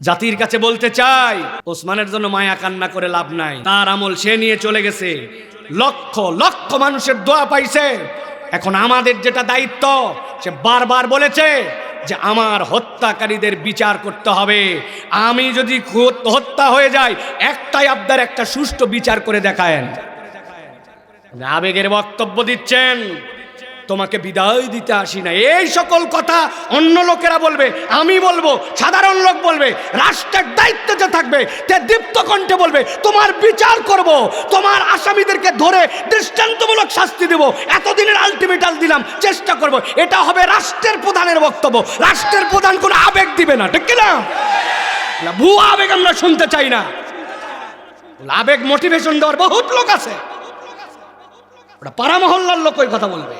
জাতির কাছে বলতে চাই, ওসমানের জন্য মায়া কান্না করে লাভ নাই। তার আমল সে নিয়ে চলে গেছে, লক্ষ লক্ষ মানুষের দোয়া পাইছে। এখন আমাদের যেটা দায়িত্ব, সে বারবার বলেছে যে আমার হত্যাকারীদের বিচার করতে হবে। আমি যদি হত্যা হয়ে যাই, একটাই আবদার, একটা সুষ্ঠু বিচার করে দেখায়েন। আবেগের বক্তব্য দিচ্ছেন, তোমাকে বিদায় দিতে আসি না, এই সকল কথা অন্য লোকেরা বলবে, আমি বলবো, সাধারণ লোক বলবে। রাষ্ট্রের দায়িত্ব যে থাকবে, তে দীপ্ত কণ্ঠে বলবে তোমার বিচার করব, তোমার আসামিদেরকে ধরে দৃষ্টান্তমূলক শাস্তি দেব, এতদিনের আলটিমেটাম দিলাম, চেষ্টা করব। এটা হবে রাষ্ট্রের প্রধানের বক্তব্য। রাষ্ট্রের প্রধান কোনো আবেগ দিবে না, ঠিক না? ভুয়া আবেগ আমরা শুনতে চাই না। আবেগ মোটিভেশন দেওয়ার বহুত লোক আছে, ওটা পাড়া মহল্লার লোক ওই কথা বলবে।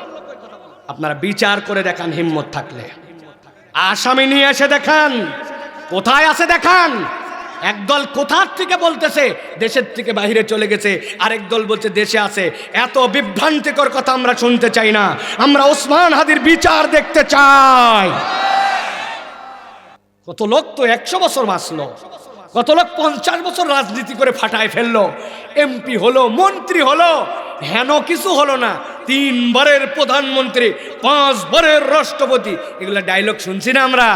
আপনারা বিচার করে দেখান, হিম্মত থাকলে আসামি নিয়ে এসে দেখান, কোথায় আছে দেখান। একদল কোথার থেকে বলতেছে দেশের থেকে বাইরে চলে গেছে, আরেক দল বলছে দেশে আছে। এত বিভ্রান্তিকর কথা আমরা শুনতে চাই না। আমরা ওসমান হাদির বিচার দেখতে চাই। কত লোক তো 100 বছর বাঁচলো, কত লোক 50 বছর রাজনীতি করে ফাটায় ফেললো, এমপি হলো, মন্ত্রী হলো, হেন কিছু হলো না। 3 বারের প্রধানমন্ত্রী, 5 বারের রাষ্ট্রপতি, এগুলা ডায়লগ শুনছি না আমরা।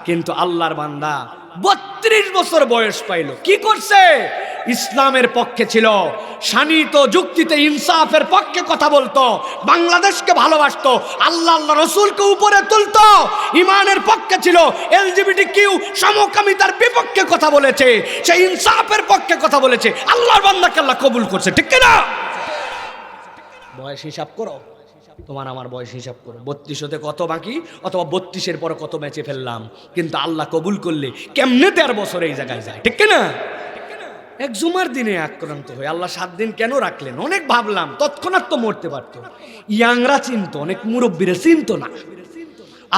কিন্তু আল্লাহর বান্দা 32 বছর বয়স পাইল, কি করছে? ইসলামের পক্ষে ছিল, শানিত যুক্তিতে ইনসাফের পক্ষে কথা বলতো, বাংলাদেশকে ভালোবাসতো, আল্লাহ আল্লাহ রসুলকে উপরে তুলতো, ইমানের পক্ষে ছিল, LGBTQ সমকামিতার বিপক্ষে কথা বলেছে, সে ইনসাফের পক্ষে কথা বলেছে। আল্লাহর বান্দাকে আল্লাহ কবুল করছে, ঠিক না? বয়স হিসাব করো, তোমার আমার বয়স হিসাব করো, 32 হতে কত বাকি, অথবা 32-এর পরে কত বেঁচে ফেললাম। কিন্তু আল্লাহ কবুল করলে কেমনে 13 বছর এই জায়গায় যায়, ঠিক না? এক জুমার দিনে আক্রান্ত হয়ে আল্লাহ 7 দিন কেন রাখলেন? অনেক ভাবলাম, তৎক্ষণাৎ তো মরতে পারতো। ইয়াংরা চিনতো, অনেক মুরব্বীরা চিনতো না।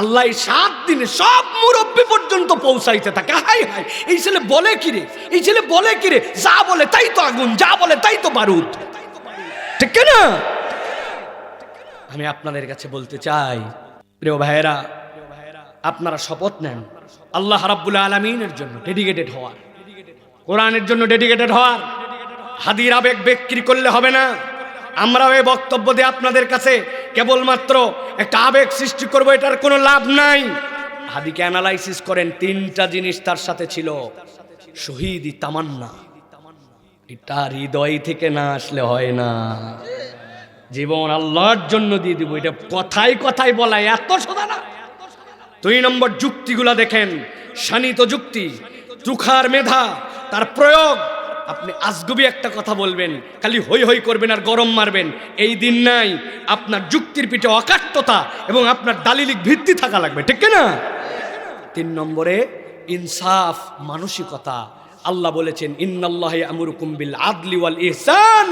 আল্লাহ 7 দিনে সব মুরব্বী পর্যন্ত পৌঁছাইতে থাকে। হাই হাই, এই ছেলে বলে কিরে, এই ছেলে বলে কিরে, যা বলে তাই তো আগুন, যা বলে তাই তো বারুদ, ঠিক না? আমি আপনাদের কাছে বলতে চাই, প্রিয় ভাইয়েরা, আপনারা শপথ নেন আল্লাহ রাব্বুল আলামিনের জন্য ডেডিকেটেড হওয়ার, কোরআনের জন্য ডেডিকেটেড হওয়ার। হাদির আবেগ বিক্রি করলে হবে না। আমরাও এই বক্তব্য দিয়ে আপনাদের কাছে কেবলমাত্র একটা আবেগ সৃষ্টি করবো, এটার কোনো লাভ নাই। হাদিকে অ্যানালাইসিস করেন, 3টা জিনিস তার সাথে ছিল। শহীদি তামান্না, এটা হৃদয় থেকে না আসলে হয় না। জীবন আল্লাহর জন্য দিয়ে দিব, এটা কথায় কথায় বলা এত সোজা না। 2 নম্বর যুক্তিগুলা দেখেন, শানিত যুক্তি, তুখার মেধা, তার প্রয়োগ। আপনি আজগুবি একটা কথা বলবেন, খালি হই হই করবেন আর গরম মারবেন, এই দিন নাই। আপনার যুক্তির পিঠে অকাট্যতা এবং আপনার দালিলিক ভিত্তি থাকা লাগবে, ঠিক না? 3 নম্বরে ইনসাফ, মানসিকতা। আল্লাহ বলেছেন ইন্নাল্লাহা ইয়ামুরুকুম বিল আদলি ওয়াল ইহসান।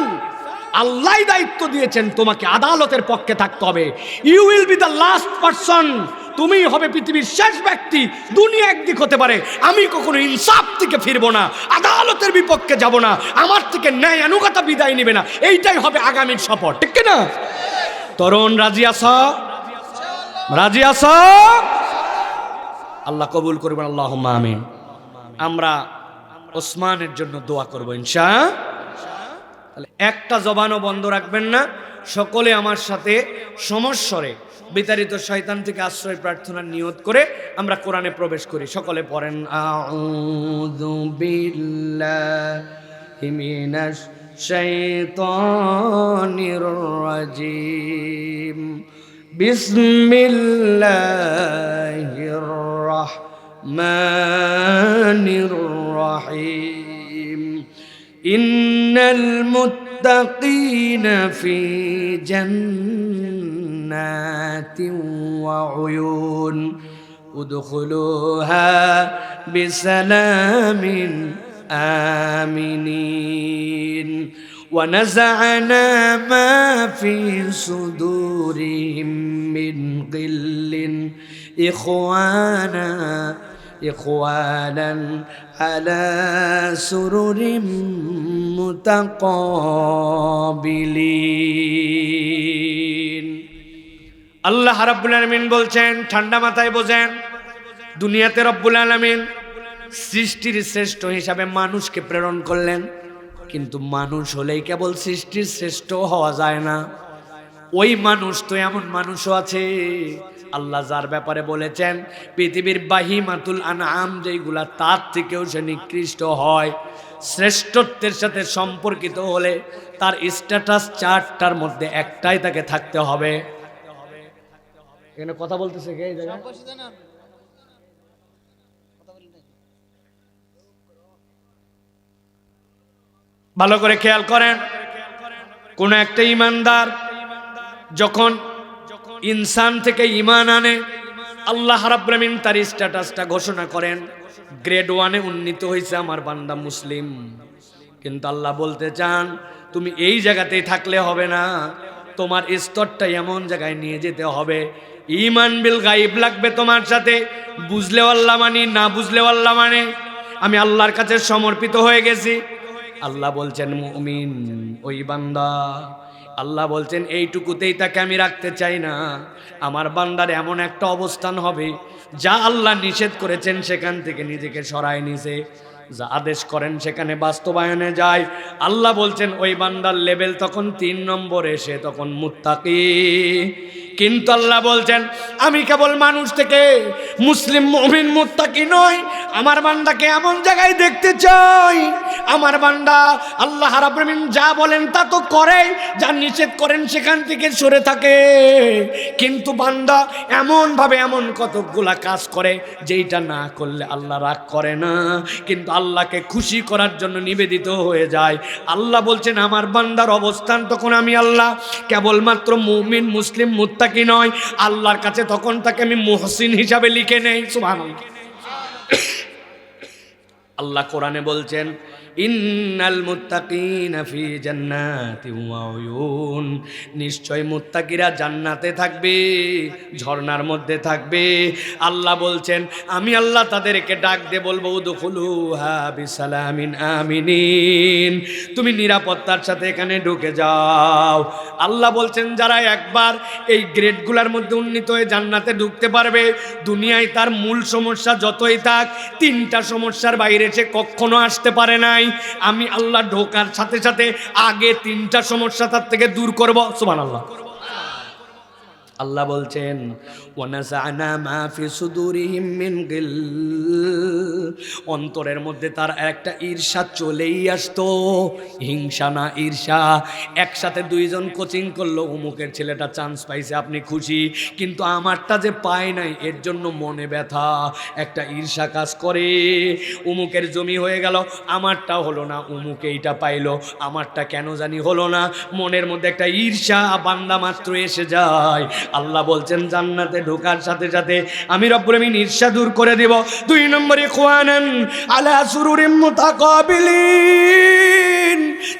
আল্লাহ দায়িত্ব দিয়েছেন তোমাকে আদালতের পক্ষে থাকতে হবে। You will be the last person, তুমি হবে পৃথিবীর শেষ ব্যক্তি। দুনিয়া একদিক হতে পারে, আমি কখনো ইনসাফ থেকে ফিরবো না, আদালতের বিপক্ষে যাব না, আমার থেকে ন্যায় আনুগতা বিদায় নেবে না। এইটাই হবে আগামীর শপথ, ঠিক না? তরুণ রাজি আছো? রাজি আছো? আল্লাহ কবুল করবেন, আল্লাহুম্মা আমিন। আমরা ওসমানের জন্য দোয়া করবো ইনশাআল্লাহ। তাহলে একটা জবানও বন্ধ রাখবেন না, সকলে আমার সাথে সমস্বরে বিতাড়িত শয়তান থেকে আশ্রয় প্রার্থনার নিয়ত করে আমরা কোরআনে প্রবেশ করি। সকলে পড়েন আউযু বিল্লাহি মিনাশ শাইতানির রাজিম, বিসমিল্লাহির রাহমানির রাহিম। ইন্নাল মুত্তাকিনা ফি জান্নাতিন ওয়া উয়ুন উদখুলুহা বিসালামিন আমিনিন ওয়া নাযা'না মা ফি সুদুরিহিম মিন গিল্লিন ইখওয়ানান আলা সুরুরিম মুতাকাবিলিন। আল্লাহ রাব্বুল আলামিন বলছেন, ঠান্ডা মাথায় বোঝেন, দুনিয়াতে রব্বুল আলামিন সৃষ্টির শ্রেষ্ঠ হিসাবে মানুষকে প্রেরণ করলেন, কিন্তু মানুষ হলেই কেবল সৃষ্টির শ্রেষ্ঠ হওয়া যায় না। ওই মানুষ তো এমন মানুষও আছে আল্লাহ যার ব্যাপারে বলেছেন পৃথিবীর বাহিমাতুল আনআম যেগুলা তার থেকেও সে নিকৃষ্ট হয়, শ্রেষ্ঠত্বের সাথে সম্পর্কিত হলে তার স্ট্যাটাস চার্টটার মধ্যে একটাই তাকে থাকতে হবে। এখানে কথা বলতেছে কে এই জায়গায়? ভালো করে খেয়াল করেন, কোন একটা ইমানদার যখন ইনসান থেকে ঈমান আনে, আল্লাহ রাব্বুল আমিন তার স্ট্যাটাসটা ঘোষণা করেন, গ্রেড 1-এ উন্নীত হয়েছে আমার বান্দা মুসলিম। কিন্তু আল্লাহ বলতে চান তুমি এই জায়গাতেই থাকলে হবে না, তোমার স্তরটা এমন জায়গায় নিয়ে যেতে হবে, ঈমান বিল গায়ব লাগবে তোমার সাথে। বুঝলেও আল্লাহ মানি, না বুঝলেও আল্লাহ মানে, আমি আল্লাহর কাছে সমর্পিত হয়ে গেছি। আল্লাহ বলছেন মুমিন ওই বান্দা, আল্লাহ বলছেন এইটুকুতেই তাকে আমি রাখতে চাই না, আমার বান্দার এমন একটা অবস্থান হবে যা আল্লাহ নিষেধ করেছেন সেখান থেকে নিজেকে সরায় নিছে, যা আদেশ করেন সেখানে বাস্তবায়নে যায়। আল্লাহ বলছেন ওই বান্দার লেভেল তখন 3 নম্বরে, সে তখন মুত্তাকি। কিন্তু আল্লাহ বলছেন আমি কেবল মানুষ থেকে মুসলিম মুমিন মুত্তাকি নই, আমার বান্দাকে এমন জায়গায় দেখতে চাই আমার বান্দা আল্লাহ রাব্বুল আমিন যা বলেন তা তো করে, যা নিষেধ করেন সেখান থেকে সরে থাকে। কিন্তু বান্দা এমন ভাবে এমন কতগুলা কাজ করে যেইটা না করলে আল্লাহ রাগ করে না, কিন্তু আল্লাহকে খুশি করার জন্য নিবেদিত হয়ে যায়। আল্লাহ বলছেন আমার বান্দার অবস্থান তখন আমি আল্লাহ কেবলমাত্র মুমিন মুসলিম মুত্তাকি নয়, আল্লাহর কাছে তখন তাকে আমি মুহসিন হিসাবে লিখে নেই। সুবহানাল্লাহ। আল্লাহ কোরআনে বলছেন ইন্নাল মুত্তাকিনা ফি জান্নাতিন ওয়া উয়ুন, নিশ্চয় মুত্তাকিরা জান্নাতে থাকবে, ঝর্ণার মধ্যে থাকবে। আল্লাহ বলছেন আমি আল্লাহ তাদেরকে ডাক দিয়ে বলবো উদখুলুহা বিসালামিন আমিনিন, তুমি নিরাপত্তার সাথে এখানে ঢুকে যাও। আল্লাহ বলছেন যারা একবার এই গ্রেডগুলোর মধ্যে উন্নীত হয়ে জান্নাতে ঢুকতে পারবে, দুনিয়ায় তার মূল সমস্যা যতই থাক 3টা সমস্যার বাইরে সে কখনো আসতে পারে নাই। আমি আল্লাহ ঢোকার সাথে সাথে আগে 3টা সমস্যা তার থেকে দূর করব। সুবহানাল্লাহ। আল্লাহ বলছেন ওয়ানাসানা মা ফি সুদুরিহিম মিন গিল, অন্তরের মধ্যে তার একটা ঈর্ষা চলেই আসতো, হিংসা না ঈর্ষা। একসাথে 2 জন কোচিং করলো, অমুকের ছেলেটা চান্স পাইছে আপনি খুশি, কিন্তু আমারটা যে পায় নাই এর জন্য মনে ব্যথা, একটা ঈর্ষা কাজ করে। অমুকের জমি হয়ে গেল, আমারটা হলো না, অমুকে এইটা পাইলো, আমারটা কেন জানি হলো না, মনের মধ্যে একটা ঈর্ষা বান্দা মাত্র এসে যায়। আল্লাহ বলছেন জান্নাতে ঢোকার সাথে সাথে আমি রব্বুল আমিন ঈর্ষা দূর করে দেব। 2 নম্বরে ইখওয়ানান আলা সুরুরিম মুতাকাবিলিন,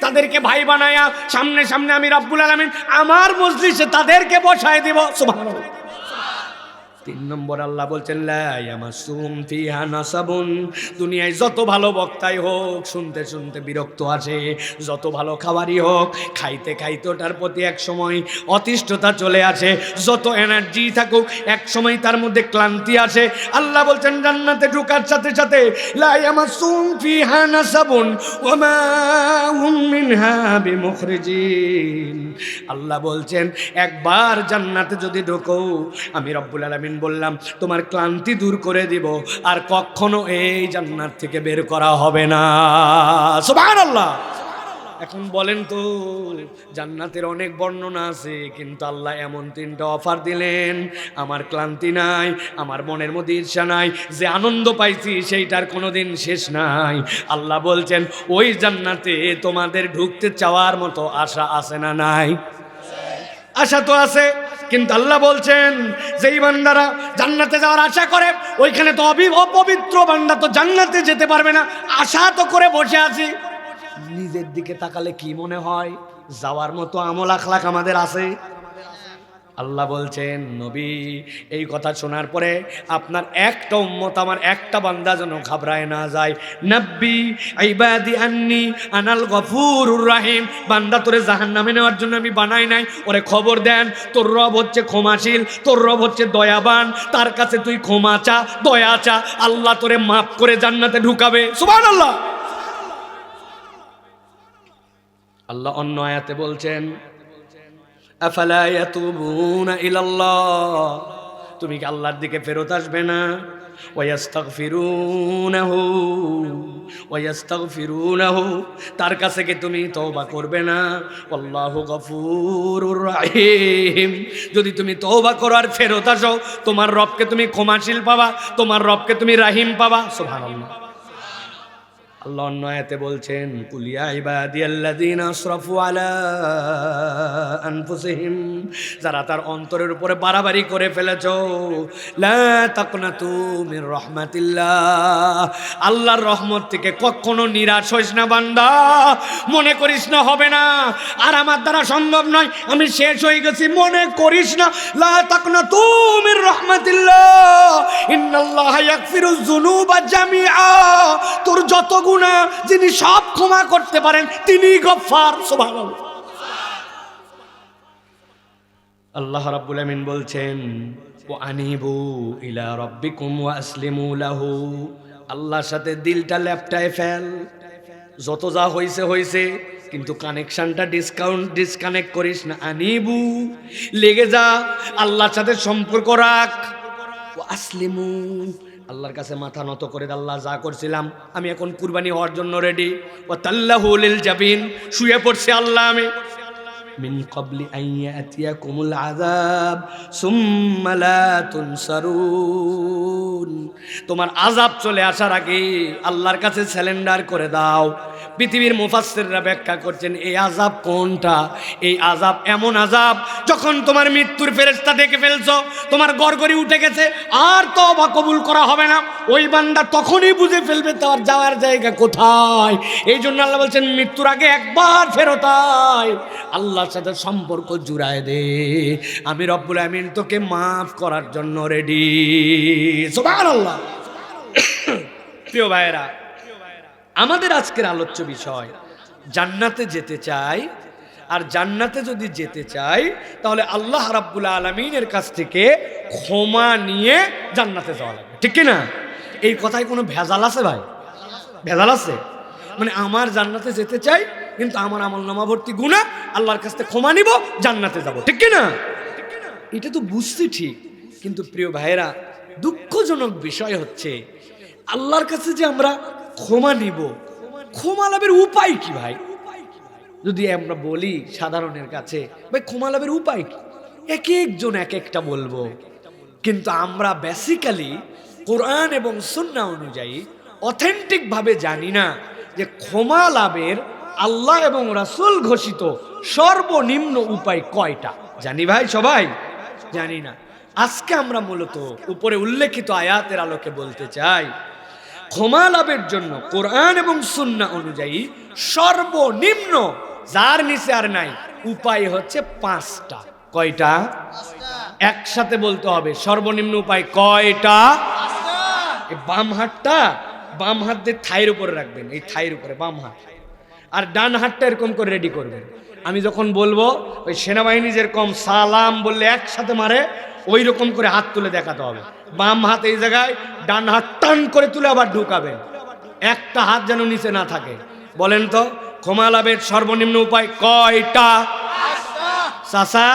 তাদেরকে ভাই বানায়া সামনে সামনে আমি রব্বুল আলামিন আমার মজলিসে তাদেরকে বসায় দেব। সুবহানাল্লাহ। 3 নম্বর আল্লাহ বলছেন লা ইয়ামাসুহুম ফিহা নাসাবুন, দুনিয়ায় যত ভালো বক্তাই হোক শুনতে শুনতে বিরক্ত আসে, যত ভালো খাবারই হোক খাইতে খাইতে ওটার প্রতি এক সময় অতিষ্ঠতা চলে আসে, যত এনার্জি থাকুক এক সময় তার মধ্যে ক্লান্তি আসে। আল্লাহ বলছেন জান্নাতে ঢোকার সাথে সাথে লা ইয়ামাসুহুম ফিহা নাসাবুন ওয়া মা হুম মিনহা বিমুখরিজিন। আল্লাহ বলছেন একবার জান্নাতে যদি ঢোকো আমি রব্বুল আলামিন বললাম তোমার ক্লান্তি দূর করে দিব, আর কখনো এই জান্নাত থেকে বের করা হবে না। সুবহানাল্লাহ। এখন বলেন তো জান্নাতের অনেক বর্ণনা আছে, কিন্তু আল্লাহ এমন 3টা অফার দিলেন, আমার ক্লান্তি নাই, আমার মনের মধ্যে ঈর্ষা নাই, যে আনন্দ পাইছি সেইটার কোনোদিন শেষ নাই। আল্লাহ বলছেন ওই জান্নাতে তোমাদের ঢুকতে চাওয়ার মতো আশা আছে না নাই? আশা তো আছে, কিন্তু আল্লাহ বলছেন যেই বান্দারা জান্নাতে যাওয়ার আশা করে ওইখানে তো অপবিত্র বান্দা তো জান্নাতে যেতে পারবে না, আশা তো করে বসে আছি। নিজের দিকে তাকালে কি মনে হয় যাওয়ার মতো আমল আখলাক আমাদের আছে? আল্লাহ বলছেন নবী এই কথা শোনার পরে আপনার একটা উম্মত আমার একটা বান্দা যেন ঘাবড়ায় না যায়। নব্বি ইবাদি আন্নি আনাল গফুরুর রহিম, বান্দা তোরে জাহান্নামে নেওয়ার জন্য আমি বানাই নাই, ওরে খবর দেন তোর রব হচ্ছে ক্ষমাশীল, তোর রব হচ্ছে দয়াবান, তার কাছে তুই ক্ষমা চা, দয়া চা, আল্লাহ তোরে মাফ করে জান্নাতে ঢুকাবে। সুবহানাল্লাহ। আল্লাহ অন্য আয়াতে বলছেন আফালা ইয়াতুবুনা ইলাল্লাহ, তুমি কি আল্লাহর দিকে ফেরত আসবে না? ওয়াস্তাগফিরুনাহু, তার কাছে কি তুমি তওবা করবে না? আল্লাহু গফুরুর রহিম, যদি তুমি তওবা করো আর ফেরত আসো তোমার রবকে তুমি ক্ষমাশীল পাবা, তোমার রবকে তুমি রাহিম পাবা। সুবহানাল্লাহ। আল্লাহ অন্য আয়াতে বলছেন কুল ইয়া ইবাদিয়াল্লাযীনা আসরাফু আলা আনফুসিহিম, যারা তার অন্তরের উপরে বাড়াবাড়ি করে ফেলেছো, লা তাকনাতু মির রাহমাতিল্লাহ, আল্লাহর রহমত থেকে কখনো নিরাশ হইস না বান্দা, মনে করিস না হবে না আর আমার দ্বারা সম্ভব নয়, আমি শেষ হয়ে গেছি, মনে করিস না। লা তাকনাতু মির রাহমাতিল্লাহ ইন্নাল্লাহা ইয়াগফিরুয যুনুবা জামিআ, তোর যত গুনাহ যিনি সব ক্ষমা করতে পারেন তিনি গফফার। সুবহানাল্লাহ। আল্লাহ রাব্বুল আমিন বলছেন ওয়া আনিবু ইলা রাব্বিকুম ওয়া আসলিমু লাহু, আল্লাহর সাথে দিলটা লেপটায় ফেল, যত যা হইছে হইছে, কিন্তু কানেকশনটা ডিসকানেক্ট করিস না। আনিবু, লেগে যা, আল্লাহর সাথে সম্পর্ক রাখ। ওয়া আসলিমু, আল্লাহর কাছে মাথা নত করে, আল্লাহ যা করছিলাম আমি এখন কুরবানি হওয়ার জন্য রেডি। ওয়া তাল্লাহু লিল জাবিন, শুয়ে পড়ছি আল্লাহ আমি। মিন ক্বাবলি আন ইয়াতিয়াকুমুল আযাব সুম্মা লা তুনসারুন, তোমার আযাব চলে আসার আগে আল্লাহর কাছে সারেন্ডার করে দাও। পৃথিবীর মুফাসসিররা ব্যাখ্যা করছেন এই আযাব কোনটা? এই আযাব এমন আযাব যখন তোমার মৃত্যুর ফেরেশতা দেখে ফেলছো, তোমার গড়গড়ি উঠে গেছে, আর তওবা কবুল করা হবে না, ওই বান্দা তখনই বুঝে ফেলবে তার যাওয়ার জায়গা কোথায়। এই জন্য আল্লাহ বলছেন মৃত্যুর আগে একবার ফেরত আয়, আল্লাহর সাথে সম্পর্ক জুড়ায় দে, আমি রব্বুল আমিন তোকে মাফ করার জন্য রেডি। সুবহানাল্লাহ। প্রিয় ভাইরা, আমাদের আজকের আলোচ্য বিষয় জান্নাতে যেতে চাই, আর জান্নাতে যদি যেতে চাই তাহলে আল্লাহ রাব্বুল আলামিনের কাছ থেকে ক্ষমা নিয়ে জান্নাতে যাওয়া লাগবে, ঠিক কি না? এই কথায় কোনো ভেজাল আছে ভাই? ভেজাল আছে? মানে আমার জান্নাতে যেতে চাই কিন্তু আমার আমলনামা ভর্তি গুনাহ, আল্লাহর কাছ থেকে ক্ষমা নিব, জান্নাতে যাব, ঠিক কি না? এটা তো বুঝছি ঠিক, কিন্তু প্রিয় ভাইরা দুঃখজনক বিষয় হচ্ছে আল্লাহর কাছে যে আমরা ক্ষমা নিব, ক্ষমা লাভের উপায় কি ভাই? যদি আমরা বলি সাধারণের কাছে ভাই ক্ষমা লাভের উপায় কি, এক একজন এক একটা বলবো, কিন্তু আমরা বেসিক্যালি কোরআন এবং সুন্নাহ অনুযায়ী অথেন্টিক ভাবে জানি না যে ক্ষমা লাভের আল্লাহ এবং রাসূল ঘোষিত সর্বনিম্ন উপায় কয়টা। জানি ভাই? সবাই জানি না। আজকে আমরা মূলত উপরে উল্লেখিত আয়াতের আলোকে বলতে চাই ক্ষমা লাভের জন্য কোরআন এবং সুন্নাহ অনুযায়ী সর্বনিম্ন, যার নিচে আর নাই, উপায় হচ্ছে 5টা। কয়টা? একসাথে বলতে হবে, সর্বনিম্ন উপায় কয়টা? বাম হাতটা, বাম হাত দিয়ে থাইয়ের উপরে রাখবেন, এই থাইয়ের উপরে বাম হাত, আর ডান হাতটা এরকম করে রেডি করবেন। আমি যখন বলবো ওই সেনাবাহিনী যেরকম সালাম বললে একসাথে মারে, ওই রকম করে হাত তুলে দেখাতে হবে। বাম হাত এই জায়গায়, ডান হাত টান করে তুলে আবার ঢুকাবেন, একটা হাত যেন নিচে না থাকে। বলেন তো ক্ষমা লাভের সর্বনিম্ন উপায় কয়টা? চাচা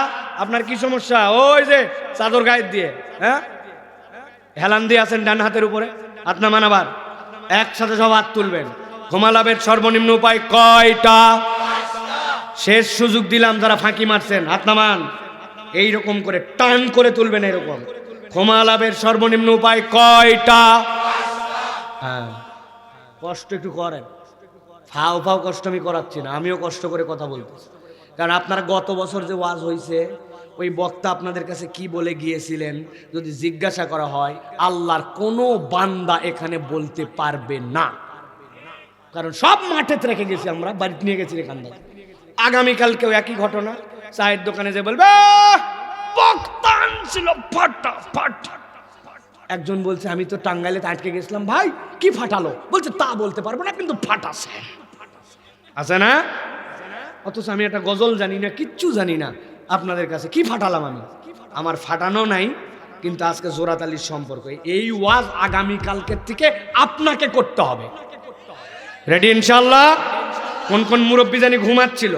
আপনার কি সমস্যা? ওই যে চাদর গায়ে দিয়ে, হ্যাঁ, হেলান দিয়ে আছেন ডান হাতের উপরে, হাত নামান, আবার একসাথে সব হাত তুলবেন। ক্ষমা লাভের সর্বনিম্ন উপায় কয়টা? শেষ সুযোগ দিলাম, যারা ফাঁকি মারছেন হাত নামান, এইরকম করে টান করে তুলবেন এরকম। ক্ষমা লাভের সর্বনিম্ন উপায় কয়টা? হ্যাঁ, কষ্ট একটু করেন, ফাও ফাও কষ্ট আমি করাচ্ছি না, আমিও কষ্ট করে কথা বলতেছি, কারণ আপনার গত বছর যে ওয়াজ হয়েছে ওই বক্তা আপনাদের কাছে কি বলে গিয়েছিলেন যদি জিজ্ঞাসা করা হয়, আল্লাহর কোনো বান্দা এখানে বলতে পারবে না, কারণ সব মাঠে রেখে গেছি, আমরা বাড়িতে নিয়ে গেছি এখান থেকে। আগামীকালকেও একই ঘটনা, চায়ের দোকানে যে বলবে বক ছিল ফাটা ফাটা। একজন বলছে আমি তো টাঙ্গাইলে আটকে গেছিলাম। ভাই কি ফাটালো? বলছে তা বলতে পারবো না, কিন্তু ফাটাছে। আছে না? অথচ আমি একটা গজল জানি না, কিচ্ছু জানি না। আপনাদের কাছে কি ফাটালাম আমি? আমার ফাটানো নাই, কিন্তু আজকে জোরাত আলীর সম্পর্ক। এই ওয়াজ আগামীকালকের থেকে আপনাকে করতে হবে। রেডি ইনশাআল্লাহ? কোন কোন মুরব্বী জানি ঘুমাচ্ছিল,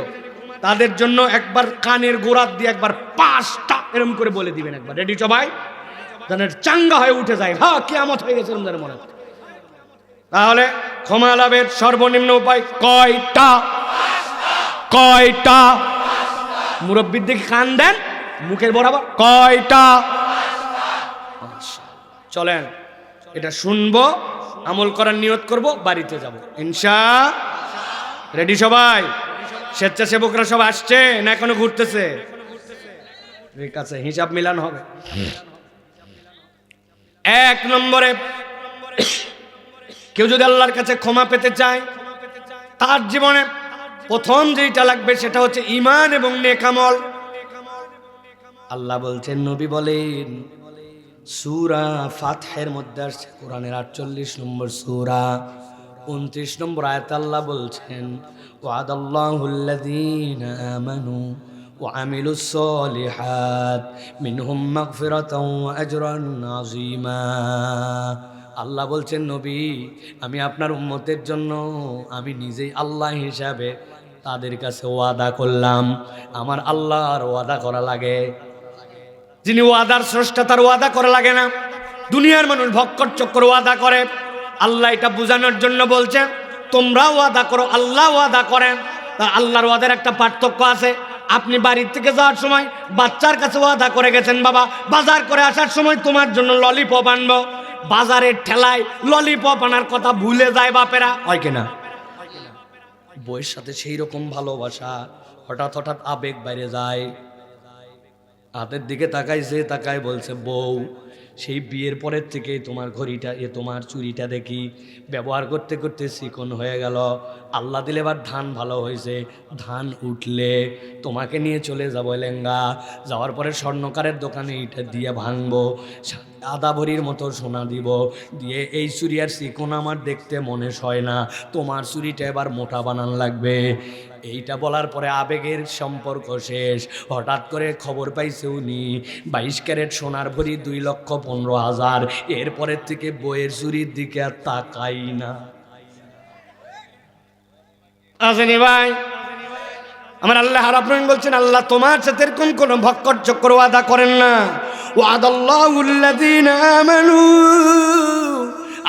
তাদের জন্য একবার কানের গোড়াত দিয়ে একবার 5টা এরকম করে বলে দিবেন একবার। রেডি সবাই? যেন চাঙ্গা হয়ে উঠে যায়, হ্যাঁ কিয়ামত হয়ে গেছে রমজানের মনে। তাহলে ক্ষমা লাভের সর্বনিম্ন উপায় কয়টা? কয়টা? মুরব্বীর দিকে কান দেন, মুখের বরাবর কয়টা? চলেন এটা শুনবো, আমল করার নিয়ত করব, বাড়িতে যাব ইনশাআল্লাহ। রেডি সবাই? স্বেচ্ছাসেবকরা সব আসছে না এখনো ঘুরতেছে? ঠিক আছে, হিসাব মিলান হবে। 1 নম্বরে, কেউ যদি আল্লাহর কাছে ক্ষমা পেতে চায়, তার জীবনে প্রথম যেটা লাগবে সেটা হচ্ছে ঈমান এবং নেক আমল। আল্লাহ বলছেন, নবী বলেন, সূরা ফাতহের মধ্যে আসছে, কোরআনের 48 নম্বর সূরা 29 নম্বর আয়াতে আল্লাহ বলছেন, ওয়াদাল্লাহুল্লাযীনা আমানু ওয়া আমিলুস সলিহাত মিনহুম মাগফিরাতাও ওয়া আজরান আযীমা। আল্লাহ বলছেন, নবী আমি আপনার উম্মতের জন্য আমি নিজেই আল্লাহ হিসাবে তাদের কাছে ওয়াদা করলাম। আমার আল্লাহর ওয়াদা করা লাগে। যিনি ওয়াদার স্রষ্টা তার ওয়াদা করা লাগে না। দুনিয়ার মানুষ ভক্কর চক্কর ওয়াদা করে। আল্লাহ এটা বোঝানোর জন্য বলছেন, তোমরা ওয়াদা করো, আল্লাহ ওয়াদা করেন। তা আল্লাহর ওয়াদার একটা পার্থক্য আছে। আপনি বাড়ির থেকে যাওয়ার সময় বাচ্চার কাছে ওয়াদা করে গেছেন, বাবা বাজার করে আসার সময় তোমার জন্য ললিপপ আনবো। বাজারের ঠেলায় ললিপপ আনার কথা ভুলে যায় বাপেরা, হয় কিনা? বউয়ের সাথে সেই রকম ভালোবাসা, হঠাৎ হঠাৎ আবেগ বাইরে যায়। হাতের দিকে তাকাইছে, তাকায় বলছে, বউ সেই বিয়ের পরের থেকে তোমার ঘড়িটা, তোমার চুরিটা দেখি ব্যবহার করতে করতে চিকন হয়ে গেল। আল্লাহ দিলে এবার ধান ভালো হয়েছে, ধান উঠলে তোমাকে নিয়ে চলে যাবো লেঙ্গা। যাওয়ার পরে স্বর্ণকারের দোকানে এটা দিয়ে ভাঙবো, আধা ভরির মতো সোনা দিব, দিয়ে এই চুরি আর চিকন আমার দেখতে মনে হয় না, তোমার চুরিটা এবার মোটা বানান লাগবে। এইটা বলার পরে আবেগের সম্পর্ক শেষ। হঠাৎ করে খবর পাইছে উনি 22 ক্যারেট সোনার ভরি 2,15,000। এরপরের থেকে বইয়ের চুরির দিকে আর তাকাই না। আসেনি ভাই? আমার আল্লাহ রাব্বুল বলছেন, আল্লাহ তোমার সাথে এরকম কোন ভক্কর চক্কর ওয়াদা করেন না। ওয়াদাল্লাহুল্লাযীনা আমানু,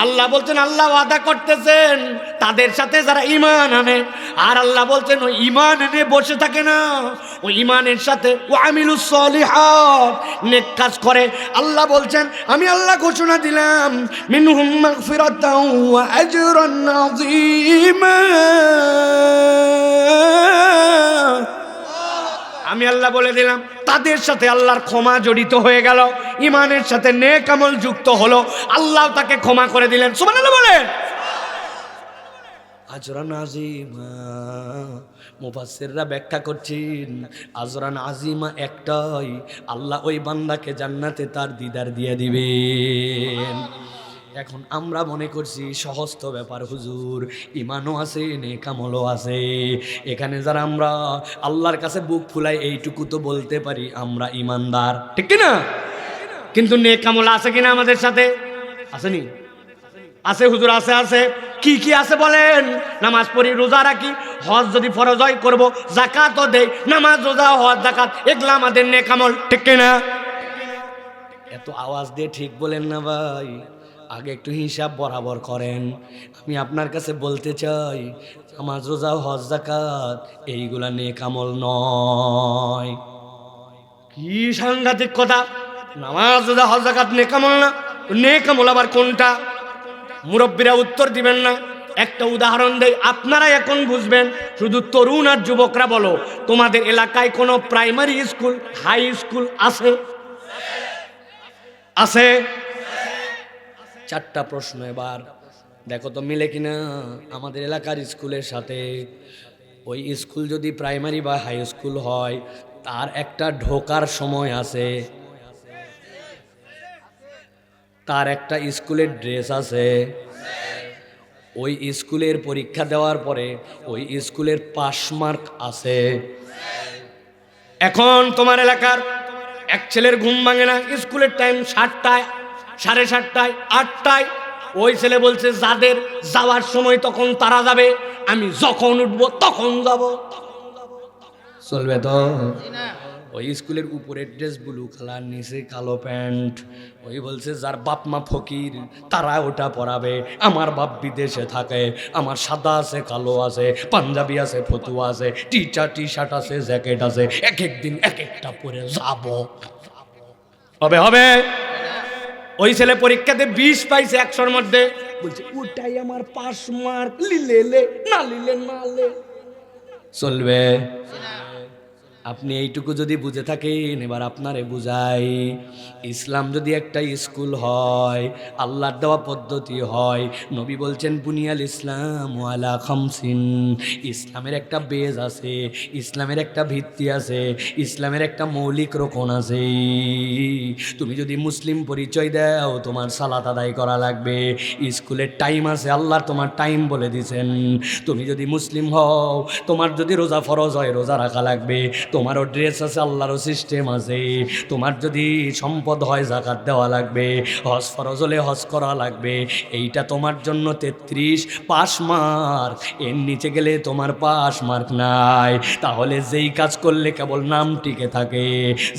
আল্লাহ বলছেন আল্লাহ ওয়াদা করতেছেন তাদের সাথে যারা ঈমান আনে। আর আল্লাহ বলছেন ওই ঈমান এনে বসে থাকে না, ওই ঈমানের সাথে ওয়া আমিলুস সলিহাত, নেক কাজ করে। আল্লাহ বলছেন আমি আল্লাহ ঘোষণা দিলাম, মিনহুম মাগফিরাতাও ওয়া আজরান আযীমা। আমি আল্লাহ বলে দিলাম তাদের সাথে আল্লাহর ক্ষমা জড়িত হয়ে গেল, ঈমানের সাথে নেক আমল যুক্ত হলো, আল্লাহ তাকে ক্ষমা করে দিলেন। সুবহানাল্লাহ বলেন। আজরান আযীমা, মুফাসসিররা ব্যাখ্যা করছেন আজরান আযীমা একটাই, আল্লাহ ওই বান্দাকে জান্নাতে তার দিদার দিয়ে দিবেন। এখন আমরা মনে করছি সহজ ব্যাপার হুজুর, ঈমানও আছে নেক আমলও আছে। এখানে যারা আমরা আল্লাহর কাছে বুক ফুলাই এইটুকু তো বলতে পারি আমরা ঈমানদার, ঠিক কি না? কিন্তু নেক আমল আছে কিনা আমাদের সাথে? আসেনি? আছে হুজুর, আছে আছে। কি কি আছে বলেন? নামাজ পড়ি, রোজা রাখি, হজ যদি ফরজ হয় করবো, যাকাতও দেই, নামাজ রোজা হজ যাকাত এগুলা আমাদের নেক আমল, ঠিক কি না? এত আওয়াজ দিয়ে ঠিক বলেন না ভাই, আগে একটু হিসাব বরাবর করেন। আমি আপনার কাছে বলতে চাই, নামাজ রোজা হজ যাকাত এইগুলা নেক আমল নয়। কি সাংঘাতিক কথা! নামাজ রোজা হজ যাকাত নেক আমল না? নেক আমল আবার কোনটা? মুরব্বীরা উত্তর দিবেন না। একটা উদাহরণ দেই, আপনারা এখন বুঝবেন। শুধু তরুণ আর যুবকরা বলো, তোমাদের এলাকায় কোনো প্রাইমারি স্কুল, হাই স্কুল আছে? আছে? 4টা প্রশ্ন এবার দেখো তো মিলে কিনা আমাদের এলাকার স্কুলের সাথে। ওই স্কুল যদি প্রাইমারি বা হাই স্কুল হয়, তার একটা ঢোকার সময় আছে, তার একটা স্কুলের ড্রেস আছে, ওই স্কুলের পরীক্ষা দেওয়ার পরে ওই স্কুলের পাস মার্ক আছে। এখন তোমার এলাকার এক ছেলের ঘুম ভাঙে না, স্কুলের টাইম 7টায়, 7:30টায়, 8টায়। ওই ছেলে বলছে যাদের যাওয়ার সময় তখন তারা যাবে, আমি যখন উঠবো তখন যাব। চলবে তো? ওই স্কুলের উপরের ড্রেস ব্লু কালার, নিচে কালো প্যান্ট। ওই বলছে যার বাপ মা ফকির তারা ওটা পরাবে, আমার বাপ বিদেশে থাকে, আমার সাদা আছে, কালো আছে, পাঞ্জাবি আছে, ফতুয়া আছে, টি শার্ট আছে, জ্যাকেট আছে, এক এক দিন এক একটা পরে যাব। হবে হবে? ওই ছেলে পরীক্ষাতে 20 পাইছে 100-র মধ্যে, বলছে ওটাই আমার পাস মার্ক, লিলে না লিলে না লে। চলবে? আপনি এইটুকু যদি বুঝে থাকেন, এবার আপনারে বুঝাই, ইসলাম যদি একটা স্কুল হয়, আল্লাহর দেওয়া পদ্ধতি হয়, নবী বলছেন বুনিয়াল ইসলাম ওয়ালা খামসিন, ইসলামের একটা বেজ আছে, ইসলামের একটা ভিত্তি আছে, ইসলামের একটা মৌলিক রোকন আছে। তুমি যদি মুসলিম পরিচয় দাও, তোমার সালাত আদায় করা লাগবে, স্কুলের টাইম আছে, আল্লাহ তোমার টাইম বলে দিয়েছেন। তুমি যদি মুসলিম হও, তোমার যদি রোজা ফরজ হয়, রোজা রাখা লাগবে, তোমারও ড্রেস আছে, আল্লাহরও সিস্টেম আছে। তোমার যদি সম্পদ হয়, যাকাত দেওয়া লাগবে, হজ ফরজ হলে হজ করা লাগবে। এইটা তোমার জন্য 33 পাস মার্ক, এর নিচে গেলে তোমার পাস মার্ক নাই। তাহলে যেই কাজ করলে কেবল নাম টিকে থাকে,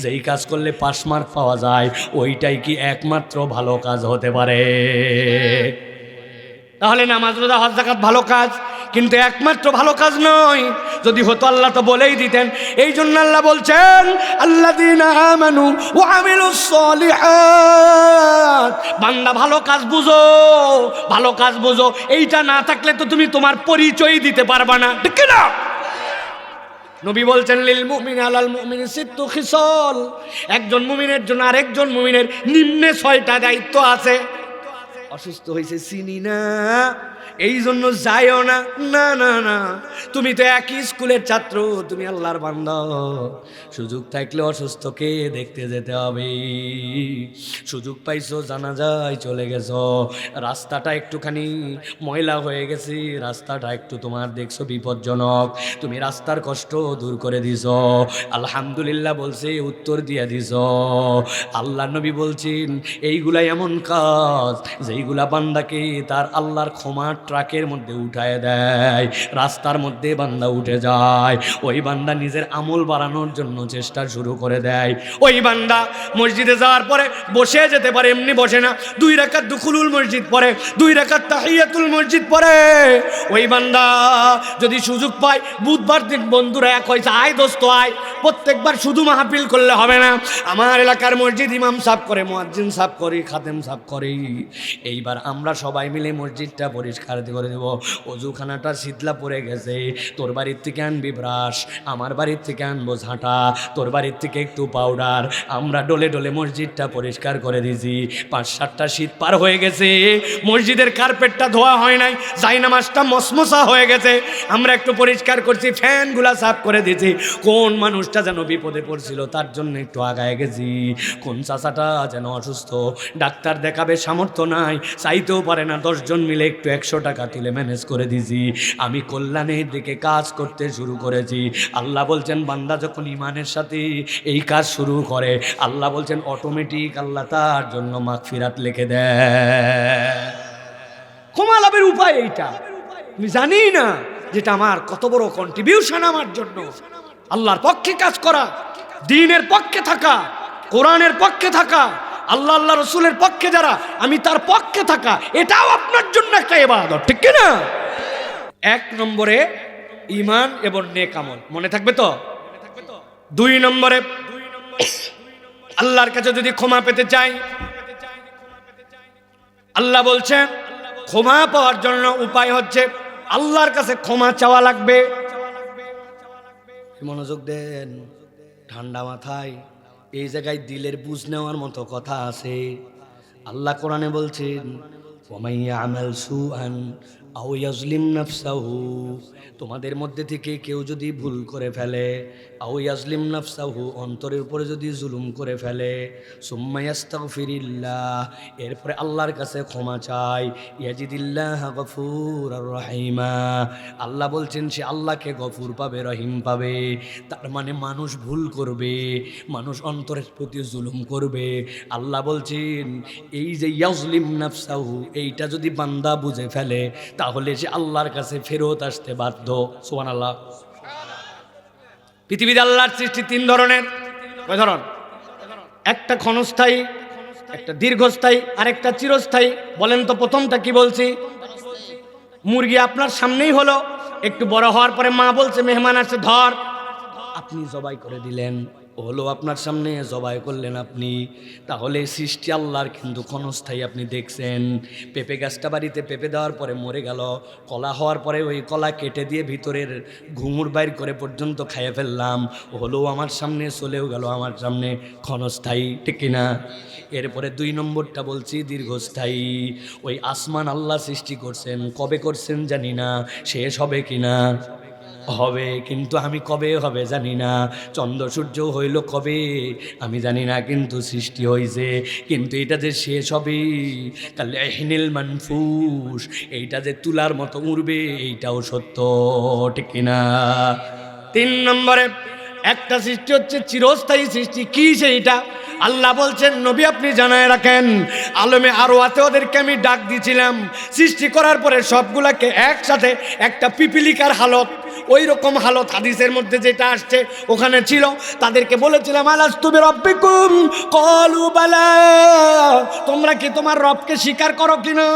যেই কাজ করলে পাস মার্ক পাওয়া যায়, ওইটাই কি একমাত্র ভালো কাজ হতে পারে? তাহলে নামাজ রোজা হজ যাকাত ভালো কাজ, কিন্তু একমাত্র ভালো কাজ নয়। যদি হতো আল্লাহ তো বলেই দিতেন। এই জন্য আল্লাহ বলছেন আল্লাযীনা আমানু ওয়া আমিলুস সলিহাত, বান্দা ভালো কাজ বুঝো, ভালো কাজ বুঝো। এইটা না থাকলে তো তুমি তোমার পরিচয় দিতে পারবা না, ঠিক না? নবী বলছেন লিল মুমিন আলাল মুমিনি সিত্তু খিসাল, একজন মুমিনের জন্য আরেকজন মুমিনের নিম্নে 6টা দায়িত্ব আছে। অসুস্থ হয়েছে চিনি না, এই জন্য যাইও না, না না না, তুমি তো একই স্কুলের ছাত্র, তুমি আল্লাহর বান্দা, সুযোগ থাকলে অসুস্থকে দেখতে যেতে হবে। সুযোগ পাইছো, জানাজায় চলে গেছো, রাস্তাটা একটুখানি ময়লা হয়ে গেছে, রাস্তাটা একটু তোমার দেখছো বিপজ্জনক, তুমি রাস্তার কষ্ট দূর করে দিছো, আলহামদুলিল্লাহ বলছে, উত্তর দিয়ে দিছো। আল্লাহ নবী বলছেন এইগুলাই এমন কাজ যেইগুলা বান্দাকে তার আল্লাহর ক্ষমার ট্রাকের মধ্যে উঠায় দেয়। রাস্তার মধ্যে বান্দা উঠে যায়, ওই বান্দা নিজের আমল বাড়ানোর জন্য চেষ্টা শুরু করে দেয়। ওই বান্দা মসজিদে যাওয়ার পরে বসে যেতে পারে, এমনি বসে না, 2 রাকাত দুখুলুল মসজিদ পড়ে, 2 রাকাত তাহিয়াতুল মসজিদ পড়ে। ওই বান্দা যদি সুযোগ পায়, বুধবার দিন বন্ধুরা এক হয়েছে, আয় দোস্ত আয়, প্রত্যেকবার শুধু মাহফিল করলে হবে না, আমার এলাকার মসজিদ ইমাম সাফ করে, মুয়াজ্জিন সাফ করে, খাদেম সাফ করে, এইবার আমরা সবাই মিলে মসজিদটা পরিষ্কার করে দেব। অজুখানাটা শীতলা পড়ে গেছে, তোর বাড়ির থেকে আনবি ব্রাশ, আমার বাড়ির থেকে আনবো ঝাঁটা, তোর বাড়ির থেকে একটু পাউডার, আমরা ডলে ডলে মসজিদটা পরিষ্কার করে দিয়েছি। 5-7টা শীত পার হয়ে গেছে, মসজিদের কার্পেটটা ধোয়া হয় নাই, জায়নামাজটা মসমসা হয়ে গেছে, আমরা একটু পরিষ্কার করছি, ফ্যানগুলা সাফ করে দিয়েছি। কোন মানুষটা যেন বিপদে পড়ছিল, তার জন্য একটু আগায় গেছি। কোন চাচাটা যেন অসুস্থ, ডাক্তার দেখাবে সামর্থ্য নাই, চাইতেও পারে না, 10 জন মিলে একটু 100 টাকা তুলে ম্যানেজ করে দিয়েছি। আমি কল্যাণের দিকে কাজ করতে শুরু করেছি। আল্লাহ বলছেন বান্দা যখন ইমানের সাথে এই কাজ শুরু করে, আল্লাহ বলছেন অটোমেটিক আল্লাহ তার জন্য মাগফিরাত লিখে দেয়। ক্ষমা লাভের উপায় এইটা, আমি জানি না যেটা আমার কত বড় কন্ট্রিবিউশন আমার জন্য। আল্লাহর পক্ষে কাজ করা, দ্বীনের পক্ষে থাকা, কোরআনের পক্ষে থাকা, আল্লাহ আল্লাহ রসুলের পক্ষে যারা, আমি তার পক্ষে থাকা, এটাও আপনার জন্য একটা ইবাদত, ঠিক কি না? 1 নম্বরে ঈমান এবং নেক আমল, মনে থাকবে তো? 2 নম্বরে আল্লাহর কাছে যদি ক্ষমা পেতে চাই, আল্লাহ বলছেন ক্ষমা পাওয়ার জন্য উপায় হচ্ছে আল্লাহর কাছে ক্ষমা চাওয়া লাগবে। মনোযোগ দেন, ঠান্ডা মাথায়, এই জায়গায় দিলের বুঝ নেওয়ার মতো কথা আছে। আল্লাহ কোরআনে বলছেন ওয়ামাইয়া আমাল সুআন আও ইয়াজলিম নাফসাহু, তোমাদের মধ্যে থেকে কেউ যদি ভুল করে ফেলে, আও ইয়াজলিম নাফসাহু, অন্তরের উপরে যদি জুলুম করে ফেলে, সুম্মা ইয়াস্তাগফিরিল্লাহ, এরপরে আল্লাহর কাছে ক্ষমা চায়, ইয়াজিদিল্লাহ গফুরার রহিমা, আল্লাহ বলছেন সে আল্লাহকে গফুর পাবে, রহিম পাবে। তার মানে মানুষ ভুল করবে, মানুষ অন্তরের প্রতি জুলুম করবে, আল্লাহ বলছেন এই যে ইয়াজলিম নাফসাহু, এইটা যদি বান্দা বুঝে ফেলে তাহলে সে আল্লাহর কাছে ফেরত আসতে বাধ্য। সুবহানাল্লাহ। পৃথিবীতে আল্লাহর সৃষ্টি তিন ধরনের। কয় ধরন? একটা ক্ষণস্থায়ী, একটা দীর্ঘস্থায়ী, আর একটা চিরস্থায়ী। বলেন তো প্রথমটা কি বলছি? মুরগি আপনার সামনেই হলো, একটু বড় হওয়ার পরে মা বলছে মেহমান আসছে ধর, আপনি জবাই করে দিলেন, হলো আপনার সামনে জবাই করলেন আপনি, তাহলে সৃষ্টি আল্লাহর কিন্তু ক্ষণস্থায়ী। আপনি দেখছেন পেঁপে গাছটা বাড়িতে পেঁপে দেওয়ার পরে মরে গেল, কলা হওয়ার পরে ওই কলা কেটে দিয়ে ভিতরের ঘুঙুর বাইর করে পর্যন্ত খাইয়ে ফেললাম, হলো আমার সামনে, চলেও গেল আমার সামনে, ক্ষণস্থায়ী, ঠিক কিনা? এরপরে দুই নম্বরটা বলছি দীর্ঘস্থায়ী। ওই আসমান আল্লাহ সৃষ্টি করছেন, কবে করছেন জানি না, শেষ হবে কিনা? হবে, কিন্তু আমি কবে হবে জানি না। চন্দ্র সূর্য হইল কবে আমি জানি না, কিন্তু সৃষ্টি হয়েছে। কিন্তু এটা যে শেষ হবে, তাহলে এহনিল মানফুস, এইটা যে তুলার মতো উড়বে, এইটাও সত্য, ঠিক কিনা? তিন নম্বরে একটা সৃষ্টি হচ্ছে চিরস্থায়ী সৃষ্টি। কি সেইটা? আল্লাহ বলছেন নবী আপনি জানায় রাখেন, আলমে আরওয়াতে ওদেরকে আমি ডাক দিয়েছিলাম, সৃষ্টি করার পরে সবগুলাকে একসাথে একটা পিপিলিকার হালত, ওই রকম হালত হাদিসের মধ্যে যেটা আসছে ওখানে ছিল। তাদেরকে বলেছিলাম আলাস্তু বিরাব্বিকুম ক্বালু বালা, তোমরা কি তোমার রবকে স্বীকার করো কিনা?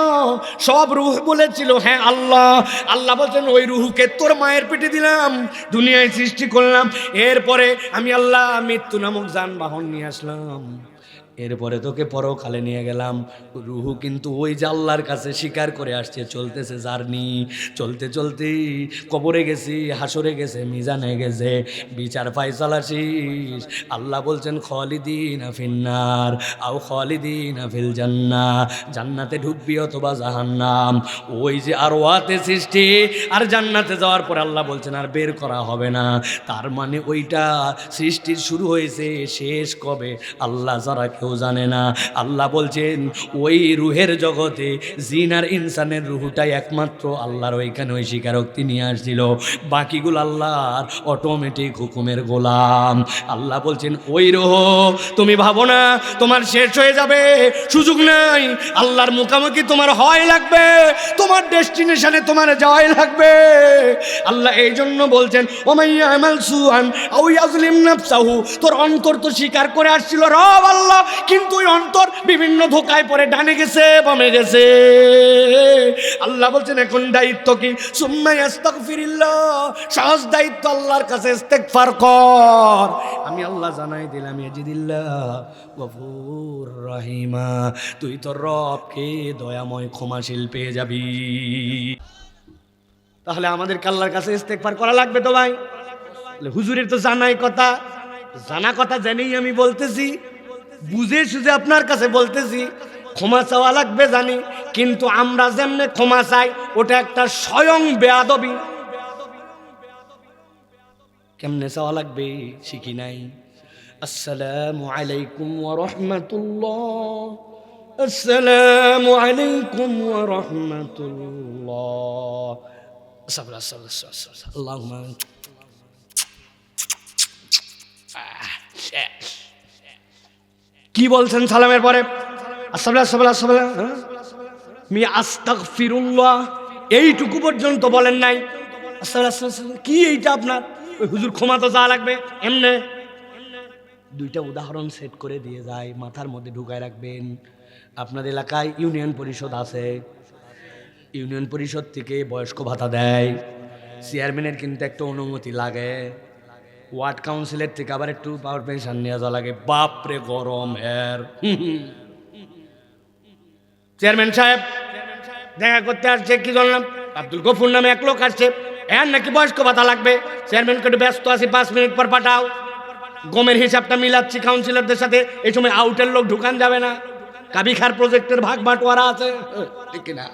সব রূহ বলেছিল হ্যাঁ আল্লাহ। আল্লাহ বলছেন ওই রূহকে তোর মায়ের পেটে দিলাম, দুনিয়ায় সৃষ্টি করলাম, এরপরে আমি আল্লাহ মৃত্যু নামক যানবাহন নিয়ে আসলাম, এরপরে তোকে পরকালে নিয়ে গেলাম। রুহু কিন্তু ওই যে আল্লাহর কাছে স্বীকার করে আসছে, চলতেছে জার্নি, চলতে চলতে কবরে গেছি, হাসরে গেছে, মিজানে গেছে, বিচার ফায়সালা শেষ। আল্লাহ বলছেন খালিদিনা ফিন্নার আও খালিদিনা ফিল জান্নাহ, জান্নাতে ঢুকবি অথবা জাহান্নাম। ওই যে আরওয়াতে সৃষ্টি, আর জান্নাতে যাওয়ার পর আল্লাহ বলছেন আর বের করা হবে না। তার মানে ওইটা সৃষ্টির শুরু হয়েছে, শেষ কবে আল্লাহ যারা কেউ জানে না। আল্লাহ বলছেন ওই রুহের জগতে জিন আর ইনসানের রুহটাই একমাত্র আল্লাহর ওইখানে ওই স্বীকারোক্তি নিয়ে আসছিল, বাকিগুলো আল্লাহর অটোমেটিক হুকুমের গোলাম। আল্লাহ বলছেন ওই রুহ তুমি ভাবো না তোমার শেষ হয়ে যাবে, সুযোগ নাই, আল্লাহর মুখামুখি তোমার হয় লাগবে, তোমার ডেস্টিনেশনে তোমার যাওয়াই লাগবে। আল্লাহ এই জন্য বলছেন ওমাইয়া আমাল সুআন আও ইয়াজলিম নাফসাহু, তোর অন্তর তো স্বীকার করে আসছিল রব আল্লাহ, কিন্তু ওই অন্তর বিভিন্ন ধোকায় পড়ে ডানে গেছে বামে গেছে। আল্লাহ বলছেন এখন দায়িত্ব কি? সুম্মা ইস্তাগফিরিল্লাহ, সহজ দায়িত্ব আল্লাহর কাছে ইস্তেগফার কর। আমি আল্লাহ জানাই দিলাম ইয়াজিদিল্লাহ গফুর রহিমা, তুই তোর রবকে দয়াময় ক্ষমাশীল পেয়ে যাবি। তাহলে আমাদের আল্লাহর কাছে ইস্তেগফার করা লাগবে তো ভাই। হুজুরের তো জানাই কথা, জানা কথা জেনেই আমি বলতেছি, বুঝে সুঝে আপনার কাছে বলতেছি, ক্ষমা চাওয়া লাগবে জানি, কিন্তু আমরা যেমনে ক্ষমা চাই ওটা একটা স্বয়ং বেয়াদবি। কেমনে চাওয়া লাগবে শিখি নাই। আসসালামু আলাইকুম ওয়া রাহমাতুল্লাহ, আসসালামু আলাইকুম ওয়া রাহমাতুল্লাহ, আল্লাহুম্মা কি বলছেন সালামের পরে? আস্তাগফিরুল্লাহ, এইটুকু পর্যন্ত বলেন নাই। কি এইটা আপনার? ওই হুজুর ক্ষমা তো যা লাগবে এমনে। দুইটা উদাহরণ সেট করে দিয়ে যায়, মাথার মধ্যে ঢুকায় রাখবেন। আপনার এলাকায় ইউনিয়ন পরিষদ আছে, ইউনিয়ন পরিষদ থেকে বয়স্ক ভাতা দেয়, চেয়ারম্যানের কিন্তু একটা অনুমতি লাগে, ওয়ার্ড কাউন্সিলের থেকে আবার একটু পাওয়ার পেনশন নিয়ে যাওয়া লাগে। বাপরে গরম এর। চেয়ারম্যান সাহেব দেখা করতে আসছে, কি জানলাম আব্দুল গফুর নামে এক লোক আসছে, এর নাকি বয়স্ক ভাতা লাগবে। চেয়ারম্যানকে একটু ব্যস্ত আছি, 5 মিনিট পর পাঠাও। গমের হিসাবটা মিলাচ্ছি কাউন্সিলরদের সাথে, এই সময় আউটের লোক ঢুকান যাবে না, কাবিখার প্রজেক্টের ভাগ বাটোয়ারা আছে, ঠিক না?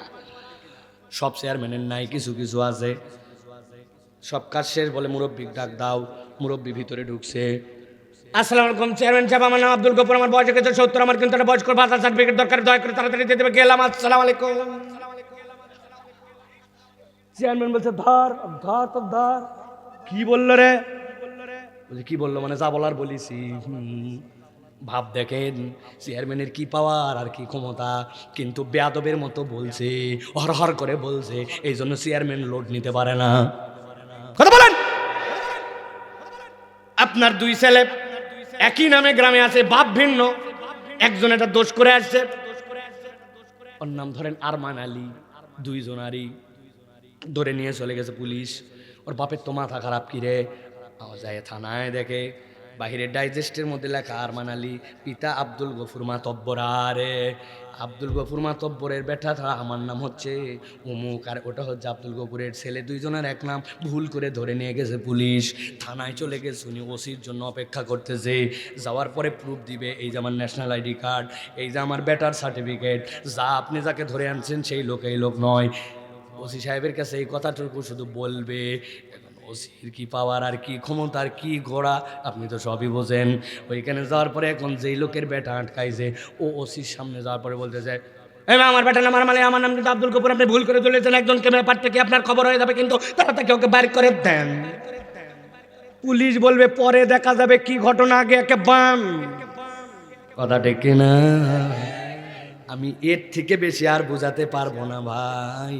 সব চেয়ারম্যানের নাই, কিছু কিছু আছে। সব কাজ শেষ, বলে মুরব্বী ডাক দাও। মুরব্বী ভিতরে ঢুকছে। আসসালামু আলাইকুম চেয়ারম্যান সাহেব, আমার নাম আব্দুল গফুর, আমার বয়স হয়েছে 70, আমার কিন্তু একটা বয়স্ক ভাতা সার্টিফিকেট দরকার, দয়া করে তাড়াতাড়ি দিয়ে দেবে। গেলাম, আসসালামু আলাইকুম। চেয়ারম্যান বলছে ধর ধর তো ধর। কি বললো রে? বলছে কি বললো মানে যা বলার বলিছি। ভাব দেখেন চেয়ারম্যানের কি পাওয়ার আর কি ক্ষমতা, কিন্তু বেয়াদবের মতো বলছে, হর করে বলছে, এই জন্য চেয়ারম্যান লোড নিতে পারে না। কথা বলেন। আপনার দুই ছেলে একই নামে গ্রামে আছে, বাপ ভিন্ন, একজন এটা দোষ করে আসছে, ওর নাম ধরেন আরমান আলী, দুইজনারই ধরে নিয়ে চলে গেছে পুলিশ। ওর বাপের তো মাথা খারাপ, কি রে যায় থানায়, দেখে বাহিরে ডাইজেস্টের মধ্যে লেখা আরমান আলী, পিতা আব্দুল গফুর মাতব্বর। আরে আব্দুল গফুর মাতব্বরের বেটা ছাড়া আমার নাম হচ্ছে অমুক, আর ওটা হচ্ছে আব্দুল গফুরের ছেলে, দুইজনের এক নাম, ভুল করে ধরে নিয়ে গেছে পুলিশ। থানায় চলে গেছে, উনি ওসির জন্য অপেক্ষা করতেছে। যাওয়ার পরে প্রুফ দিবে, এই যে আমার ন্যাশনাল আইডি কার্ড, এই যে আমার বেটার সার্টিফিকেট, যা আপনি যাকে ধরে আনছেন সেই লোক এই লোক নয়। ওসি সাহেবের কাছে এই কথাটুকু শুধু বলবে। ওসির কি পাওয়ার আর কি ক্ষমতা আর কি ঘোড়া, আপনি তো সবই বোঝেন। ওইখানে যাওয়ার পরে এখন যেই লোকের বেটা আটকাইছে, ও ওসির সামনে যাওয়ার পরে বলতে চায়, আমার বেটা নাম মানে আমার নাম কিন্তু আব্দুল গফুর, আপনি ভুল করে চলেছেন, একজনকে ব্যাপার থেকে আপনার খবর হয়ে যাবে, কিন্তু তারা তাকে ওকে বাইর করে দেন। পুলিশ বলবে পরে দেখা যাবে কি ঘটনা, আগে একে বাম। কথা ঠিক কিনা? আমি এর থেকে বেশি আর বোঝাতে পারবো না ভাই।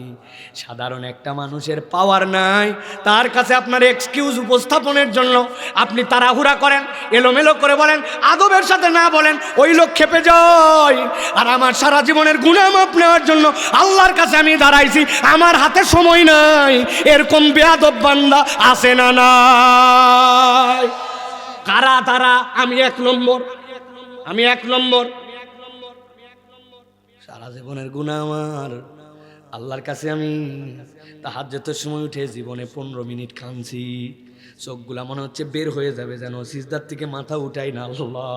সাধারণ একটা মানুষের পাওয়ার নাই, তার কাছে আপনার এক্সকিউজ উপস্থাপনের জন্য আপনি তাড়াহুড়া করেন, এলোমেলো করে বলেন, আদবের সাথে না বলেন, ওই লোক খেপে যায়। আর আমার সারা জীবনের গুনাহ মাফ নেওয়ার জন্য আল্লাহর কাছে আমি দাঁড়াইছি, আমার হাতে সময় নাই। এরকম বেয়াদব বান্দা আছে না নাই? কারা তারা? আমি এক নম্বর, আমি এক নম্বর। সারা জীবনের গুনাহ আমার, আল্লাহর কাছে আমি তাহাজ্জুদের সময় উঠে জীবনে 15 মিনিট কাঁদছি, চোখগুলা মনে হচ্ছে বের হয়ে যাবে, যেন সিজদার থেকে মাথা উঠাই না। আল্লাহ,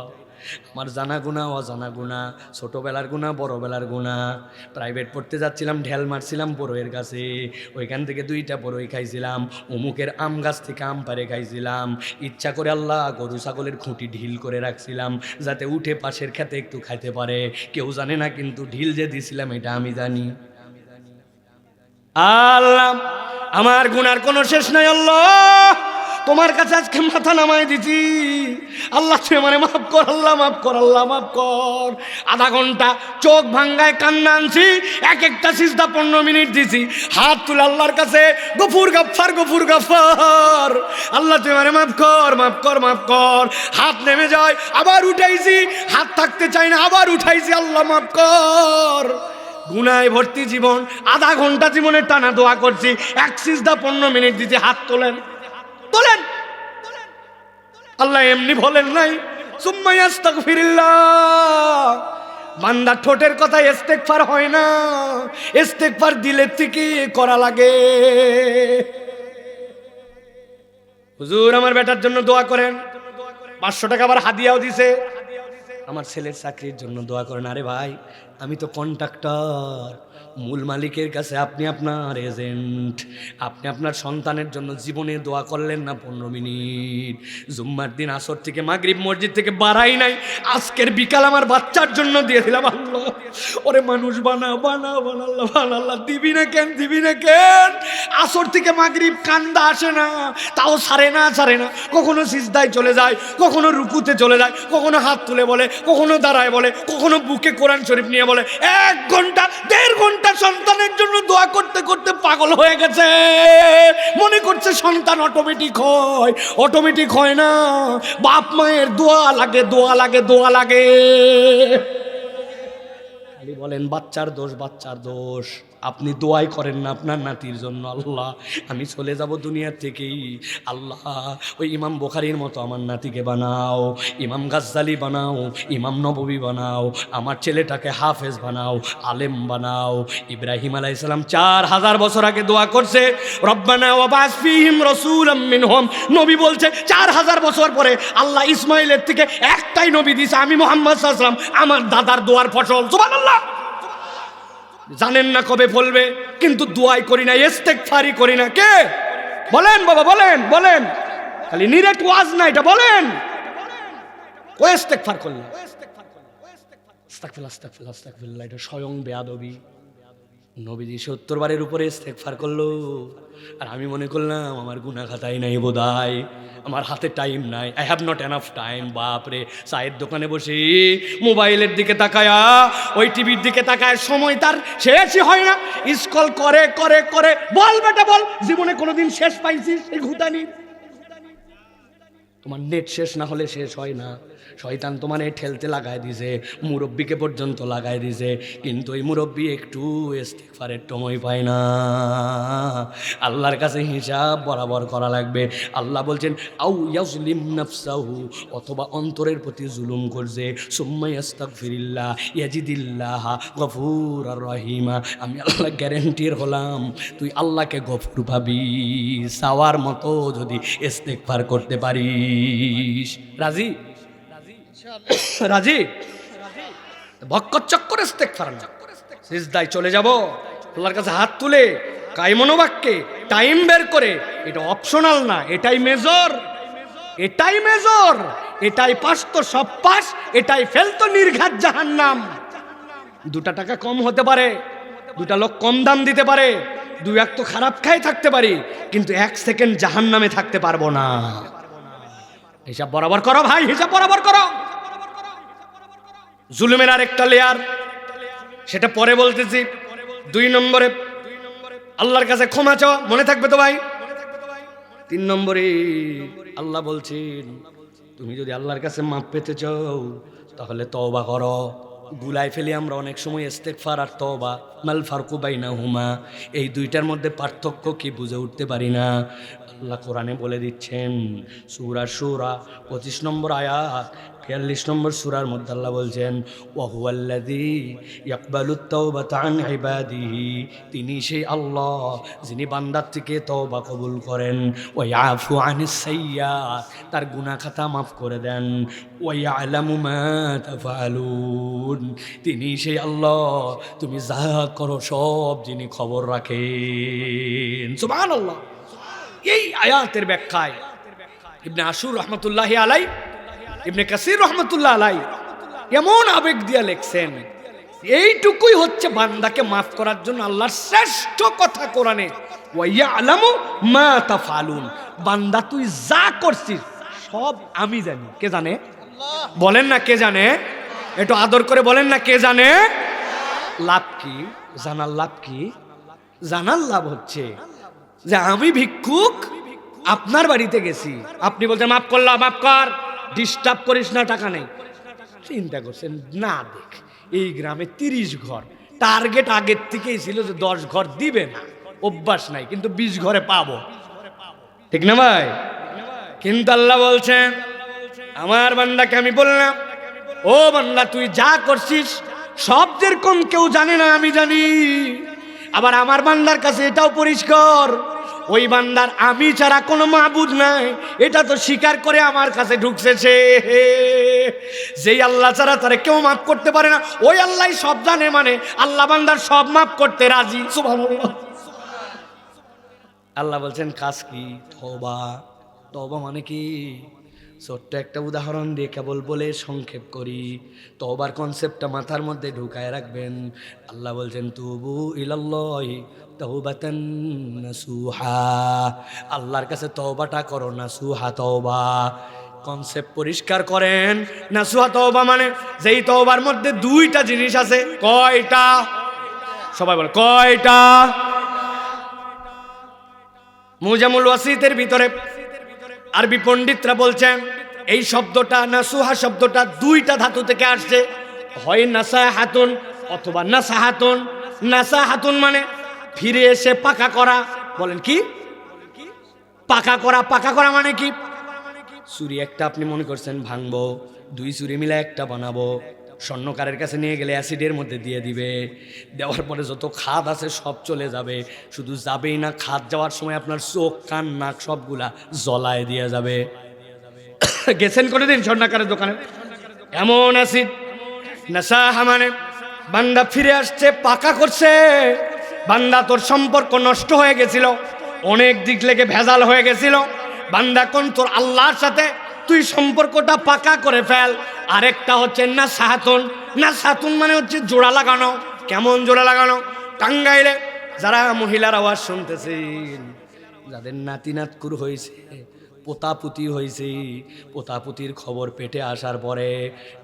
আমার জানা গুনাহ, অজানা গুনাহ, ছোটোবেলার গুনাহ, বড়োবেলার গুনাহ। প্রাইভেট পড়তে যাচ্ছিলাম, ঢেল মারছিলাম বড়োয়ের কাছে, ওইখান থেকে 2টা বড়ই খাইছিলাম, অমুকের আম গাছ থেকে আম পাড়ে খাইছিলাম, ইচ্ছা করে আল্লাহ গরু ছাগলের খুঁটি ঢিল করে রাখছিলাম যাতে উঠে পাশের খেতে একটু খাইতে পারে। কেউ জানে না, কিন্তু ঢিল যে দিছিলাম এটা আমি জানি। আল্লাহ, আমার গুনার কোনো শেষ নাই। আল্লাহ, তোমার কাছে আজকে মাথা নামাই দিছি। আল্লাহ তুই আমারে মাফ কর, আল্লাহ মাফ কর, আল্লাহ মাফ কর। আধা ঘন্টা চোখ ভাঙ্গায় কান্না আনছি, এক একটা সিজদা 15 মিনিট দিছি, হাত তুলে আল্লাহর কাছে, গফুর গাফফার, গফুর গাফফার, আল্লাহ তুই আমারে মাফ কর, মাফ কর, মাফ কর। হাত নেমে যায়, আবার উঠাইছি, হাত থাকতে চাই না, আবার উঠাইছি, আল্লাহ মাফ কর। গুনায় ভর্তি জীবন, আধা ঘন্টা জীবনের টানা দোয়া করছি, এক সিজদা 15 মিনিট দিছি, হাত তোলেন, তোলেন। আল্লাহ এমনি বলেন নাই সুম্মা আস্তাগফিরুল্লাহ। বান্দা ঠোঁটের কথা ইস্তেগফার হয় না, ইস্তেগফার দিলের থেকে করা লাগে। হুজুর আমার বেটার জন্য দোয়া করেন, 500 টাকা আবার হাদিয়াও দিছে। আমার ছেলের চাকরির জন্য দোয়া করেন। আরে ভাই, আমি তো কন্ট্রাক্টর, মূল মালিকের কাছে আপনি আপনার এজেন্ট। আপনি আপনার সন্তানের জন্য জীবনে দোয়া করলেন না 15 মিনিট? জুম্মার দিন আসর থেকে মাগরিব মসজিদ থেকে বাড়াই নাই, আজকের বিকাল আমার বাচ্চার জন্য দিয়ে দিলাম। আল্লাহ ওরে মানুষ বানা, বানা, বানা, আল্লাহ বানা, আল্লাহ দিবি না কেন, দিবি না কেন? আসর থেকে মাগরিব কান্দা আসে না, তাও ছাড়ে না, ছাড়ে না। কখনো সিজদায় চলে যায়, কখনো রুকুতে চলে যায়, কখনো হাত তুলে বলে, কখনো দাঁড়ায় বলে, কখনো বুকে কোরআন শরীফ নিয়ে বলে। 1 ঘন্টা 1.5 ঘন্টা সন্তানের জন্য দোয়া করতে করতে পাগল হয়ে গেছে। মনে করছে সন্তান অটোমেটিক হয়, অটোমেটিক হয় না। বাপ মায়ের দোয়া লাগে, দোয়া লাগে, দোয়া লাগে। খালি বলেন বাচ্চার দোষ, বাচ্চার দোষ। আপনি দোয়াই করেন না আপনার নাতির জন্য। আল্লাহ আমি চলে যাব দুনিয়ার থেকেই, আল্লাহ ওই ইমাম বুখারীর মতো আমার নাতিকে বানাও, ইমাম গাজ্জালি বানাও, ইমাম নববী বানাও, আমার ছেলেটাকে হাফেজ বানাও, আলেম বানাও। ইব্রাহিম আলাইহিস সালাম 4000 বছর আগে দোয়া করছে, রব্বানা ওয়াবাস ফীহিম রাসূলাম মিনহুম। নবী বলছে 4000 বছর পরে আল্লাহ ইসমাইলের থেকে একটাই নবী দিয়েছে, আমি মুহাম্মদ সাল্লাল্লাহু আলাইহি ওয়াসাল্লাম, আমার দাদার দোয়ার ফসল। সুবহানাল্লাহ। জানেন না কবে ফলবে, কিন্তু দুআই করি না, ইস্তেগফারি করি না। কে বলেন বাবা, বলেন বলেন, খালি নিরেট ওয়াজ না, এটা বলেন। ও ইস্তেগফার করলেন, আস্তাগফিরুল্লাহ আস্তাগফিরুল্লাহ আস্তাগফিরুল্লাহ, এটা স্বয়ং বেয়াদবি। নবীজি 70 বারের উপরে ইস্তেগফার করলো, আর আমি মনে করলাম আমার গুনাহ খাতাই নাই বোধহয়, আমার হাতে টাইম নাই, I have not enough time. বাপরে, চায়ের দোকানে বসে মোবাইলের দিকে তাকায়া, ওই টিভির দিকে তাকায়, সময় তার শেষই হয় না, স্ক্রল করে করে করে। বল বেটা বল, জীবনে কোনোদিন শেষ পাইছিস এই ঘুতানি? তোমার নেট শেষ না হলে শেষ হয় না। শয়তান তোমার ঠেলতে লাগায় দিছে, মুরব্বীকে পর্যন্ত লাগায় দিছে, কিন্তু এই মুরব্বী একটু ইস্তেগফারের সময় পায় না। আল্লাহর কাছে হিসাব বরাবর করা লাগবে। আল্লাহ বলছেন আউ ইয়াজলিম নাফসাহু, অথবা অন্তরের প্রতি জুলুম করছে, সুম্মা ইস্তাগফিরিল্লাহ ইয়াজিদিল্লাহ গফুরার রহিমা। আমি আল্লাহ গ্যারান্টির হলাম, তুই আল্লাহকে গফুর পাবি চাওয়ার মতো যদি ইস্তেগফার করতে পারিস। রাজি? রাজি? ভক্কর চক্কর ইস্তেগফার না, সিজদায় চলে যাব আল্লাহর কাছে হাত তুলে কায়মনোবাক্যে টাইম বের করে। এটা অপশনাল না, এটাই মেজর, এটাই মেজর, এটাই পাস তো সব পাস, এটাই ফেল তো নির্ঘাত জাহান্নাম। 2 টাকা কম হতে পারে, 2 লোক কম দাম দিতে পারে, 2 তো খারাপ খাই থাকতে পারি, কিন্তু 1 সেকেন্ড জাহান্নামে থাকতে পারবো না। হিসাব বরাবর করো ভাই, হিসাব বরাবর করো। জুলুমের আর একটা লেয়ার, সেটা পরে বলতেছি। 2 নম্বরে আল্লাহর কাছে ক্ষমা চাওয়া, মনে থাকবে তো ভাই? 3 নম্বরে আল্লাহ বলছেন, তুমি যদি আল্লাহর কাছে মাপ পেতে চাও তাহলে তওবা করো। গুলাই ফেলি আমরা অনেক সময় ইস্তেগফার আর তওবা, মাল ফারকু বাইনাহুমা, এই 2টার মধ্যে পার্থক্য কি বুঝে উঠতে পারি না। আল্লাহ কোরআনে বলে দিচ্ছেন, সূরা শুরা 25 নম্বর আয়াত, 43 নম্বর সূরার মধ্যে আল্লাহ বলছেন, ওয়া হুয়াল্লাযী ইয়াকবালুত তাওবাতা আন ইবাদিহি, তিনি সেই আল্লাহ যিনি বান্দার থেকে তওবা কবুল করেন, ওয়া ইয়াফু আনিস সাইয়্যাত, তার গুনাহ খাতা মাফ করে দেন, ওয়া ইয়ালামু মা তাফআলুন, তিনি সেই আল্লাহ তুমি যা করো সব যিনি খবর রাখেন। সুবহানাল্লাহ। এই আয়াতের ব্যাখ্যায় ইবনে আশুর রহমতুল্লাহি আলাইহি, ইবনে কাসির রহমতুল্লাহ আলাইহি এমন আবেগ দিয়া লেখছেন, এইটুকুই হচ্ছে বান্দাকে মাফ করার জন্য আল্লাহর শ্রেষ্ঠ কথা কোরআনে, ওয়া ইয়ালামু মা তাফআলুন, বান্দা তুই যা করছিস সব আমি জানি। কে জানে? বলেন না কে জানে? একটু আদর করে বলেন না কে জানে? লাভ কি? জানার লাভ কি? জানার লাভ হচ্ছে যে আমি ভিক্ষুক আপনার বাড়িতে গেছি, আপনি বলছেন মাফ করলাম, মাফ কর, ডিস্টার্ব করিস না, টাকা নেই। চিন্তা করছেন না, দেখ এই গ্রামে 30 ঘর, টার্গেট আগের থেকেই ছিল যে 10 ঘর দিবে না, অভ্যাস নাই, কিন্তু 20 ঘরে পাবো, ঠিক না ভাই? কিন্তু আল্লাহ বলছেন আমার বান্দাকে আমি বললাম, ও বান্দা তুই যা করছিস সব যেরকম কেউ জানে না আমি জানি। আবার আমার বান্দার কাছে এটাও পরিষ্কার, ওই বান্দার আমি ছাড়া কোনো মাবুদ নাই, এটা তো স্বীকার করে আমার কাছে ঢুকছে সে। যেই আল্লাহ ছাড়া তারা কেউ মাফ করতে পারে না, ওই আল্লাহ সব জানে, মানে আল্লাহ বান্দার সব মাফ করতে রাজি। সুবহানাল্লাহ। আল্লাহ বলছেন কাজ কি? তওবা। তওবা মানে কি? ছোট্ট একটা উদাহরণ দিয়ে কেবল বলে সংক্ষেপ করি, তওবার কনসেপ্টটা মাথার মধ্যে ঢুকায় রাখবেন। আল্লাহ বলছেন তুবু ইলাল্লাহি তাওবাতান নাসুহা, আল্লাহর কাছে তওবাটা করো নাসুহা তওবা। কনসেপ্ট পরিষ্কার করেন। নাসুহা তওবা মানে যেই তওবার মধ্যে 2টা জিনিস আছে। কয়টা? সবাই বলে কয়টা? মুজামুল ওয়াসিতের ভিতরে আরবি পণ্ডিতরা বলছেন এই শব্দটা নাসুহা শব্দটা 2টা ধাতু থেকে আসছে, হয় নাসাহাতুন অথবা নাসাহাতুন। নাসাহাতুন মানে ফিরে এসে পাকা করা। বলেন কি? পাকা করা। পাকা করা মানে কি? চুরি একটা আপনি মনে করছেন ভাঙবো, 2 চুরি মিলে একটা বানাবো, স্বর্ণকারের কাছে নিয়ে গেলে অ্যাসিডের মধ্যে দিয়ে দিবে, দেওয়ার পরে যত খাদ আছে সব চলে যাবে। শুধু যাবেই না, খাদ যাওয়ার সময় আপনার চোখ কান নাক সবগুলা জ্বলায় দিয়ে যাবে। গেছেন কোনোদিন স্বর্ণকারের দোকানে? এমন অ্যাসিড। নাসাহা মানে বান্দা ফিরে আসছে, পাকা করছে। বান্দা তোর সম্পর্ক নষ্ট হয়ে গেছিল, অনেক দিক লেগে ভেজাল হয়ে গেছিল। বান্দা কোন তোর আল্লাহর সাথে তুই সম্পর্কটা পাকা করে ফেল। আরেকটা হচ্ছে নাসাহাতুন। নাসাহাতুন মানে হচ্ছে জোড়া লাগানো। কেমন জোড়া লাগানো? টাঙ্গাইলে যারা মহিলার আওয়াজ শুনতেছেন, যাদের নাতি নাতকুর হয়েছে, পোতাপুতি হয়েছে, পোতাপুতির খবর পেটে আসার পরে,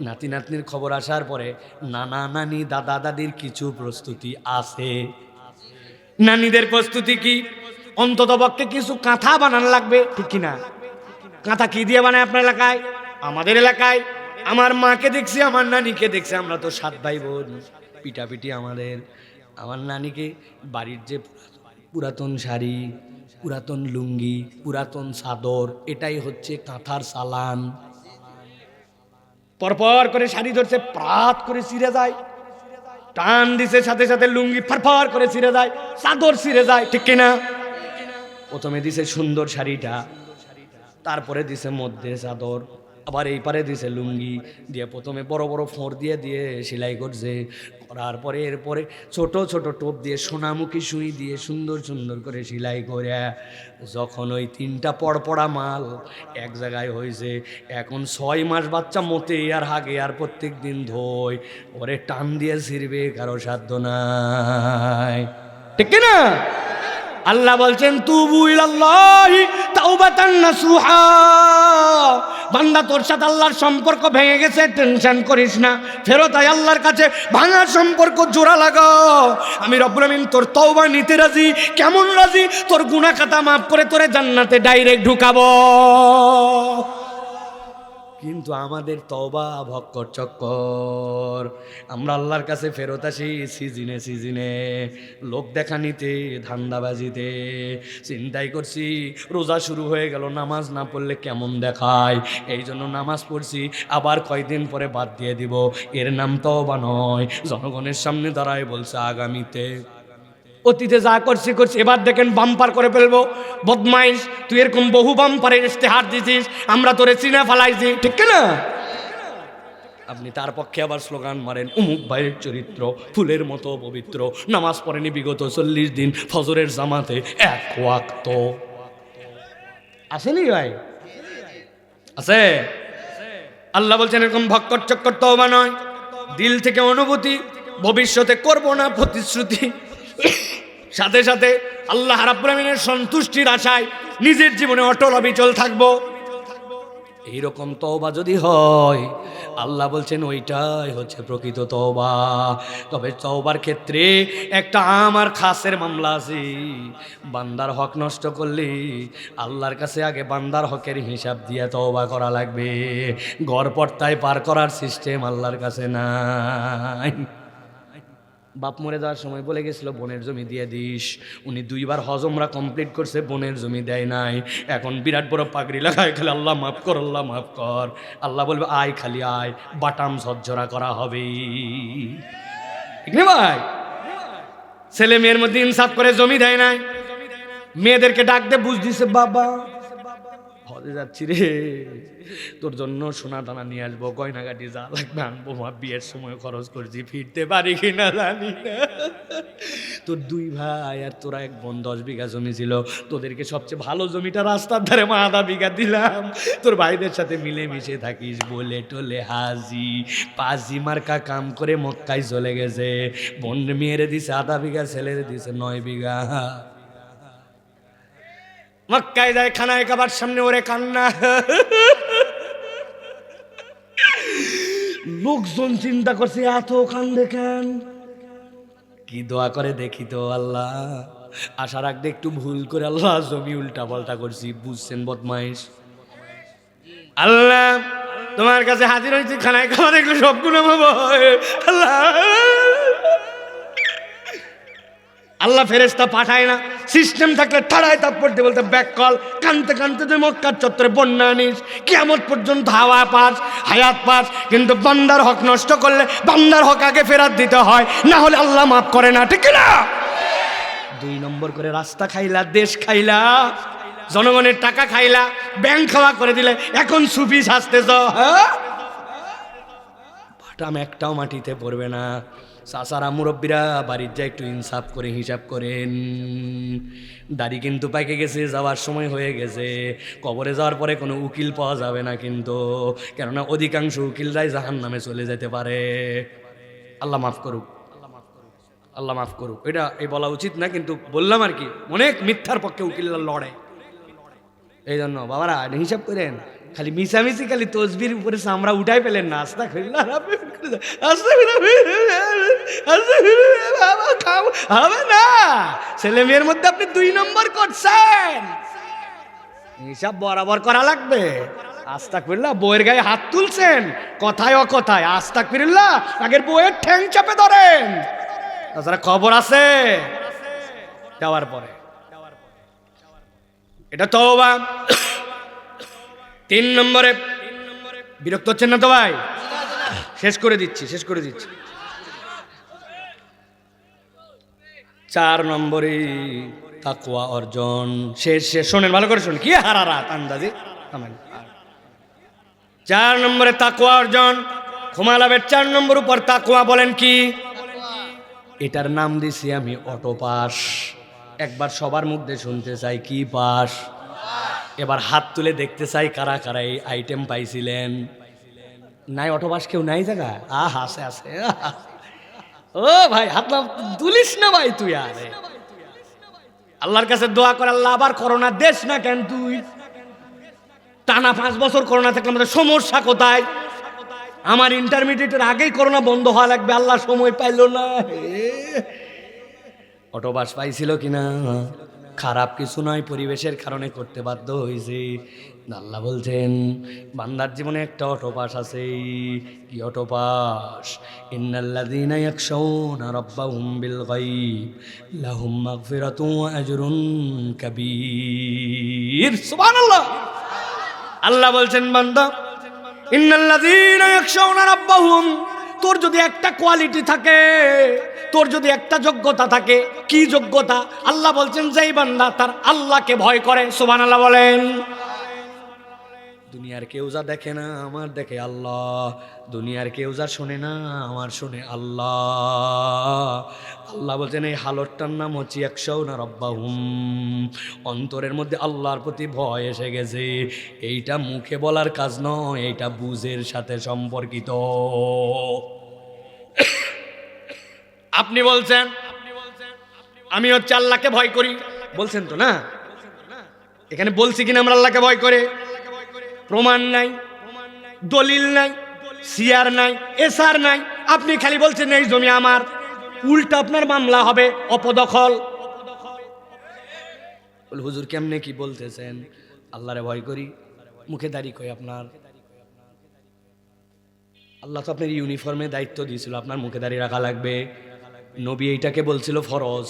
নাতি নাতনির খবর আসার পরে নানা নানি দাদা দাদির কিছু প্রস্তুতি আছে। নানিদের প্রস্তুতি কি? অন্তত পক্ষে কিছু কাঁথা বানানো লাগবে, ঠিক কিনা? কাঁথা কি দিয়ে বানায় আপনার এলাকায়? আমাদের এলাকায় আমার মাকে দেখছি, আমার নানিকে দেখছি, আমরা তো 7 ভাই বোন, পিটাপিটি আমাদের। আমার নানিকে বাড়ির যে পুরাতন শাড়ি, পুরাতন লুঙ্গি, পুরাতন চাদর, এটাই হচ্ছে কাঁথার চালান। পরপর করে শাড়ি ধরছে, প্রাত করে ছিঁড়ে যায়। টান দিছে, সাথে সাথে লুঙ্গি ফরফর করে ছিঁড়ে যায়, চাদর ছিঁড়ে যায়, ঠিক কিনা? প্রথমে দিছে সুন্দর শাড়িটা, তারপরে দিছে মধ্যে চাদর, আবার এই পারে দিছে লুঙ্গি দিয়ে, প্রথমে বড় বড় ফোঁড় দিয়ে দিয়ে সেলাই করছে। করার পরে এরপরে ছোট ছোট টোপ দিয়ে সোনামুখী সুই দিয়ে সুন্দর সুন্দর করে সেলাই করে যখন ওই 3টা পড়পড়া মাল এক জায়গায় হয়েছে, এখন 6 মাস বাচ্চা মতে আর হাগে আর প্রত্যেক দিন ধোয়, ওরে টান দিয়ে ছিঁড়বে কারো সাধ্য নাই, ঠিক না? আল্লাহ বলছেন তুবু ইলাল্লাহি তাওবাতান নাসুহা। বান্দা তোর সাথে আল্লাহর সম্পর্ক ভেঙে গেছে, টেনশন করিস না, ফেরত আয় আল্লাহর কাছে, ভাঙা সম্পর্ক জোড়া লাগাও। আমি রব্বুল আমিন তোর তওবা নিতে রাজি। কেমন রাজি? তোর গুনাহ খাতা মাফ করে তোরে জান্নাতে ডাইরেক্ট ঢুকাবো। কিন্তু আমাদের তওবা ভক্কর চক্কর। আমরা আল্লাহর কাছে ফেরত আসি সিজনে সিজনে, লোক দেখানিতে, ধান্দাবাজিতে। চিন্তাই করছি রোজা শুরু হয়ে গেল, নামাজ না পড়লে কেমন দেখায়, এই জন্য নামাজ পড়ছি, আবার কয়দিন পরে বাদ দিয়ে দিব। এর নাম তওবা নয়। জনগণের সামনে দাঁড়ায় বলছে আগামীতে, অতীতে যা করছি করছি, এবার দেখেন বাম্পার করে ফেলবো। বদমাইশ, তুই এরকম বহু বাম্পারের ইশতেহার দিছিস, আমরা তোরে চিনা ফেলাইছি, ঠিক না? আপনি তার পক্ষে আবার স্লোগান মারেন উমুক ভাইয়ের চরিত্র ফুলের মতো পবিত্র, নামাজ পড়েনি বিগত 40 দিন, ফজরের জামাতে 1 ওয়াক্ত। আসেনি ভাই? আছে? আল্লাহ বলছেন এরকম ভক্কর চক্কর তওবা নয়, দিল থেকে অনুভূতি, ভবিষ্যতে করব না প্রতিশ্রুতি, সাথে সাথে আল্লাহ রাব্বুল আমিনের সন্তুষ্টির আশায় নিজের জীবনে অটল অবিচল থাকবো। এইরকম তওবা যদি হয়, আল্লাহ বলছেন ওইটাই হচ্ছে প্রকৃত তওবা। তবে তওবার ক্ষেত্রে একটা আমার খাসের মামলা আছে। বান্দার হক নষ্ট করলে আল্লাহর কাছে আগে বান্দার হকের হিসাব দিয়ে তওবা করা লাগবে। গড়পড়তায় পার করার সিস্টেম আল্লাহর কাছে নাই। বাপ মরে যাওয়ার সময় বলে গেছিল বোনের জমি দিয়ে দিস, উনি 2 বার হজ উমরা কমপ্লিট করছে, বোনের জমি দেয় নাই। এখন বিরাট বড় পাগড়ি লাগায় খালি আল্লাহ মাফ কর, আল্লাহ মাফ কর। আল্লাহ বলবে আয়, খালি আয়, বাটাম ঝরঝরা করা হবে, ঠিক না ভাই? ছেলে মেয়ের মধ্যে ইনসাফ করে জমি দেয় নাই, মেয়েদেরকে ডাক দে বুঝ দিছে, বাবা হজে যাচ্ছি রে, তোর জন্য সোনা দানা নিয়ে আসবো, গয়নাগাটি যা লাগবে আনবো, মা বিয়ের সময় খরচ করছি, ফিরতে পারি কিনা জানি না। তোর 2 ভাই আর তোরা 1 বোন 10 বিঘা জমি ছিল, তোদেরকে সবচেয়ে ভালো জমিটা রাস্তার ধারে 1/2 বিঘা দিলাম, তোর ভাইদের সাথে মিলেমিশে থাকিস বলে টলে হাজি পাজি মার্কা কাম করে মক্কায় চলে গেছে। বোন মেয়েরে দিছে 1/2 বিঘা, ছেলেরে দিছে 9 বিঘা। মক্কায় যায়, খানায় কাবার সামনে ওরে কান্না। লোকজন চিন্তা করছে এত কান্দে কেন, কি দোয়া করে দেখি তো আল্লাহ। আশার আগে একটু ভুল করে আল্লাহ জমি উল্টা পাল্টা করছি, বুঝছেন বদমাইশ। আল্লাহ তোমার কাছে হাজির হয়েছি, খানায় খাবার দেখলে সব গুনাহ মাফ হয়। আল্লাহ আল্লাহ ফেরেশতা পাঠায় না, সিস্টেম থাকলে ঠাড়ায় তাৎপর দিয়ে বলতে ব্যাক কল, কানতে কানতে তুই মক্কার চত্বরে বন্যা আনিস, কিয়ামত পর্যন্ত হাওয়া পাস, হায়াত পাস। কিন্তু বান্দার হক নষ্ট করলে বান্দার হক আগে ফেরত দিতে হয়, না হলে আল্লাহ মাফ করে না, ঠিক না? 2 নম্বর করে রাস্তা খাইলা, দেশ খাইলা, জনগণের টাকা খাইলা, ব্যাংক খাওয়া করে দিলে, এখন সুফি সাজতেছ। হ্যাঁ, বাটাম একটাও মাটিতে পড়বে না। চাচারা মুরব্বীরা বাড়ির যা একটু ইনসাফ করে হিসাব করেন, দাড়ি কিন্তু পাকে গেছে, যাওয়ার সময় হয়ে গেছে। কবরে যাওয়ার পরে কোনো উকিল পাওয়া যাবে না কিন্তু, কেননা অধিকাংশ উকিলরাই জাহান্নামে চলে যেতে পারে। আল্লাহ মাফ করুক, আল্লাহ মাফ করুক। এটা এই বলা উচিত না, কিন্তু বললাম আর কি, অনেক মিথ্যার পক্ষে উকিলরা লড়ে। এই জন্য বাবারা হিসাব করেন, খালি মিশামিশি খালি তসবির উপরে চামড়া উঠাই পেলেন না। আস্তা হবে না, ছেলে মেয়ের মধ্যে আপনি 2 নম্বর করছেন, হিসাব বরাবর করা লাগবে। আস্তাগফিরুল্লাহ, বউয়ের গায়ে হাত তুলছেন, কথায় অকথায় আস্তাগফিরুল্লাহ, আগের বউয়ের ঠ্যাং চাপে ধরেন। তাছাড়া খবর আছে দেওয়ার পরে, এটা তওবা। 3 নম্বরে, বিরক্ত হচ্ছেন না তো ভাই? শেষ করে দিচ্ছি। 4 নম্বরে তাকওয়া অর্জন। শেষ শোনেন, ভালো করে শোনেন, কি হারা রাত আন্দাজে। 4 নম্বরে তাকওয়া অর্জন, ক্ষমালাভের 4 নম্বর উপর তাকওয়া। বলেন কি? এটার নাম দিছি আমি অটো পাস। একবার সবার মুখ দিয়ে শুনতে চাই, কি পাস? এবার হাত তুলে দেখতে চাই কারা কারা এই আইটেম পাইছিলেন। নাই অটো পাস কেউ নাই জায়গা? আছে। ও ভাই, হাত তুলিস না ভাই তুই। আরে আল্লাহর কাছে দোয়া করে, আল্লাহ আবার করোনা দেশ না কেন তুই? টানা 5 বছর করোনা থাকলে আমাদের সমস্যা কোথায়? আমার ইন্টারমিডিয়েটের আগেই করোনা বন্ধ হওয়া লাগবে, আল্লাহ সময় পাইল না। অটোবাস পাইছিল কিনা? খারাপ কিছু নয়, পরিবেশের কারণে করতে বাধ্য হয়েছে। আল্লাহ বলছেন বান্দার জীবনে একটা অটোপাস আছে। কি অটোপাস? ইন্নাল্লাযীনা ইয়াখশাউনা রাব্বাহুম বিল গায়ব লাহুম মাগফিরাতুন ওয়া আজরুন কাবীর। সুবহানাল্লাহ। আল্লাহ বলছেন বান্দা, ইন্নাল্লাযীনা ইয়াখশাউনা রাব্বাহুম, তোর যদি একটা কোয়ালিটি থাকে, তোর যদি একটা যোগ্যতা থাকে, কি যোগ্যতা? আল্লাহ বলছেন যেই বান্দা তার আল্লাহকে ভয় করে। সুবহানাল্লাহ বলেন। দুনিয়ার কেউ যা দেখে না, আমার দেখে আল্লাহ। দুনিয়ার কেউ যা শোনে না, আমার শোনে আল্লাহ। আল্লাহ বলছেন এই হালতটার নাম হচ্ছে ইয়াখশাউনা রাব্বাহুম, অন্তরের মধ্যে আল্লাহর প্রতি ভয় এসে গেছে। এইটা মুখে বলার কাজ নয়, এইটা বুঝের সাথে সম্পর্কিত। আপনি বলছেন আমি হচ্ছে আল্লাহকে ভয় করি, বলছেন তো না? এখানে বলছি কিনা আমরা আল্লাহকে ভয় করে? প্রমাণ নাই, দলিল নাই, সিয়ার নাই, এসআর নাই। আপনি খালি বলছেন এই জমি আমার, উল্টা আপনার মামলা হবে অপদখল। হুজুর কেমনে কি বলতেছেন? আল্লাহরে ভয় করি, মুখে দাড়ি কই আপনার? আল্লাহ তো আপনার ইউনিফর্মে দায়িত্ব দিয়েছিল, আপনার মুখে দাড়ি রাখা লাগবে। নবী এইটাকে বলছিল ফরজ,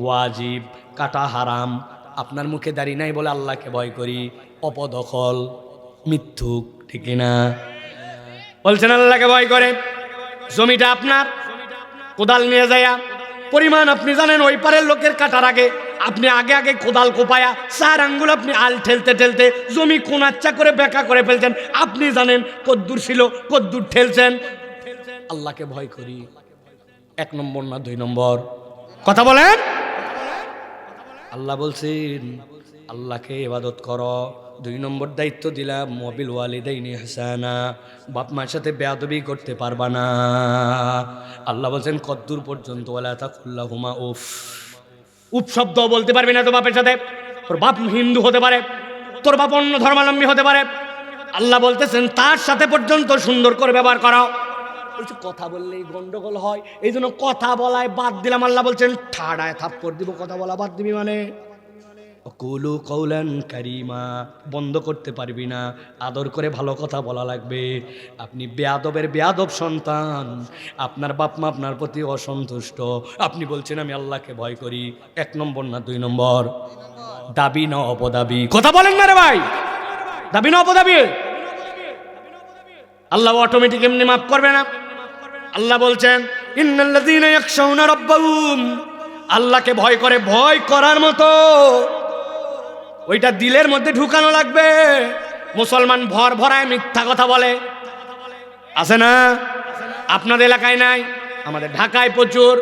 ওয়াজিব, কাটা হারাম। আপনার মুখে দাড়ি নাই বলে আল্লাহকে ভয় করি, অপদখল, মিথ্যুক, ঠিক না? বলছেন আল্লাহকে ভয় করে। জমিটা আপনার, কোদাল নিয়ে যায়া পরিমাণ আপনি জানেন, ওই পারের লোকের কাটার আগে আপনি আগে আগে কোদাল কোপায়া 4 আঙ্গুল আপনি আল ঠেলতে ঠেলতে জমি কোনাচ্চা করে বেঁকা করে ফেলছেন। আপনি জানেন কদ্দূর ছিল, কদ্দূর ঠেলছেন। আল্লাহকে ভয় করি, 1 নম্বর না 2 নম্বর? কথা বলেন। আল্লাহ বলছেন আল্লাহকে ইবাদত করো। 2 নম্বর দায়িত্ব দিলাম, ওয়াবিল ওয়ালিদাইনি ইহসানা, বাপ মার সাথে বেয়াদবি করতে পারবা না। আল্লাহ বলছেন কদ্দূর পর্যন্ত? ওয়ালা তাকুল্লাহুমা উফ। উফ শব্দ বলতে পারবি না তো বাপের সাথে। তোর বাপ হিন্দু হতে পারে, তোর বাপ অন্য ধর্মাবলম্বী হতে পারে, আল্লাহ বলতেছেন তার সাথে পর্যন্ত সুন্দর করে ব্যবহার করো। বলছে কথা বললেই গন্ডগোল হয়, এই জন্য কথা বলায় বাদ দিলাম। আল্লাহ বলছেন ঠাড়ায় থাপ্পড় দিব, কথা বলা বাদ দিবি মানে? কুলু কওলান কারীমা, বন্ধ করতে পারবি না, আদর করে ভালো কথা বলা লাগবে। আপনি বেয়াদবের বেয়াদব সন্তান, আপনার বাপ মা আপনার প্রতি অসন্তুষ্ট, আপনি বলছেন আমি আল্লাহকে ভয় করি। 1 নম্বর না 2 নম্বর? দাবি না অপদাবি? কথা বলেন না রে ভাই, দাবি না অপদাবি? আল্লাহ অটোমেটিক এমনি মাফ করবে না। আল্লাহ বলছেন ইন্নাল্লাযীনা ইয়াখশাউনা রাব্বাহুম, আল্লাহকে ভয় করে, ভয় করার মতো ওইটা দিলের মধ্যে ঢুকানো লাগবে। মুসলমান ভর ভরায় মিথ্যা কথা বলে, আছে না? আপনাদের এলাকায় নাই? আমাদের ঢাকায় প্রচুর।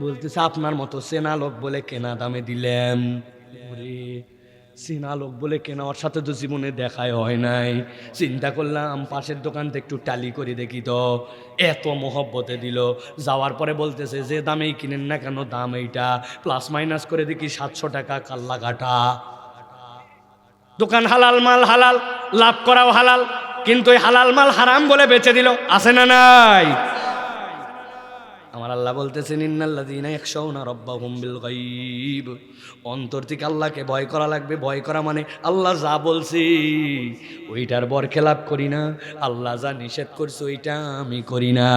বলতেছে আপনার মতো চেনা লোক বলে কেনা দামে দিলেন। ওরে চেনা লোক বলে কেনা, ওর সাথে তো জীবনে দেখাই হয় নাই। চিন্তা করলাম পাশের দোকান থেকে একটু টালি করে দেখি তো, এত মহব্বতে দিল। যাওয়ার পরে বলতেছে যে দামেই কিনেন না কেন দাম এইটা, প্লাস মাইনাস করে দেখি 700 টাকা কাল্লা কাটা। দোকান হালাল মাল হালাল, লাভ করাও হালাল, কিন্তু এই হালাল মাল হারাম বলে বেচে দিল। আছে না নাই? আমার আল্লাহ বলতেছেন ইন্নাল্লাযীনা ইয়াখশাউনা রাব্বাহুম বিল গায়ব, অন্তর থেকে আল্লাহকে ভয় করা লাগবে। ভয় করা মানে আল্লাহ যা বলছি ওইটার বরখেলাপ করি না, আল্লাহ যা নিষেধ করছে ওইটা আমি করি না।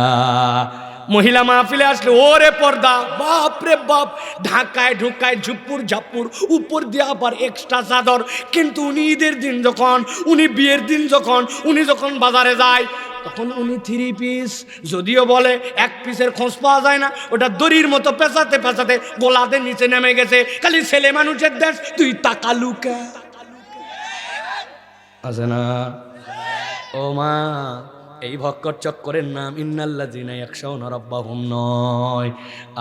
মহিলা মাহফিলে আসলে ওরে পর্দা, বাপ রে বাপ, ঢাকায় ঢুকায় ঝুপুর ঝাপুর, উপর দিয়ে আবার এক্সট্রা চাদর। কিন্তু উনি ঈদের দিন যখন, উনি বিয়ের দিন যখন, উনি যখন বাজারে যায় তখন উনি 3 পিস, যদিও বলে 1 পিসের খোঁজ পাওয়া যায় না, ওটা দড়ির মতো পেঁচাতে পেঁচাতে গোলাদের নিচে নেমে গেছে। খালি ছেলে মানুষের দেশ, তুই টাকা লুকা আছে না? ও মা, এই ভক্কর চক্করের নাম ইন্নাল্লাযীনা ইয়াখশাউনা রাব্বাহুম নয়।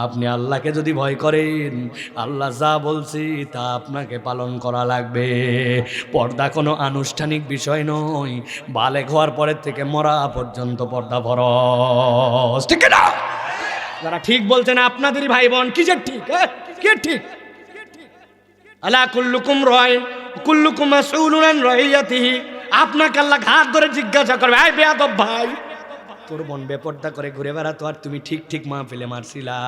আপনি আল্লাহকে যদি ভয় করেন, আল্লাহ যা বলছি তা আপনাকে পালন করা লাগবে। পর্দা কোনো আনুষ্ঠানিক বিষয় নয়, বালেগ হওয়ার পরের থেকে মরা পর্যন্ত পর্দা ফরজ, ঠিক না? যারা ঠিক বলছেন আপনাদেরই ভাই বোন, কি যে ঠিক, কে ঠিক? আলা কুল্লুকুম রাইন কুল্লুকুম মাসউলুন আন রাইয়াতিহি। আপনাকে আল্লাহ ঘাট ধরে জিজ্ঞাসা করবে, এই বেয়াদব ভাই, তোর বোন বেপর্দা করে ঘুরে বেড়াতো আর তুমি ঠিক ঠিক মাহফিলে মারছিলা,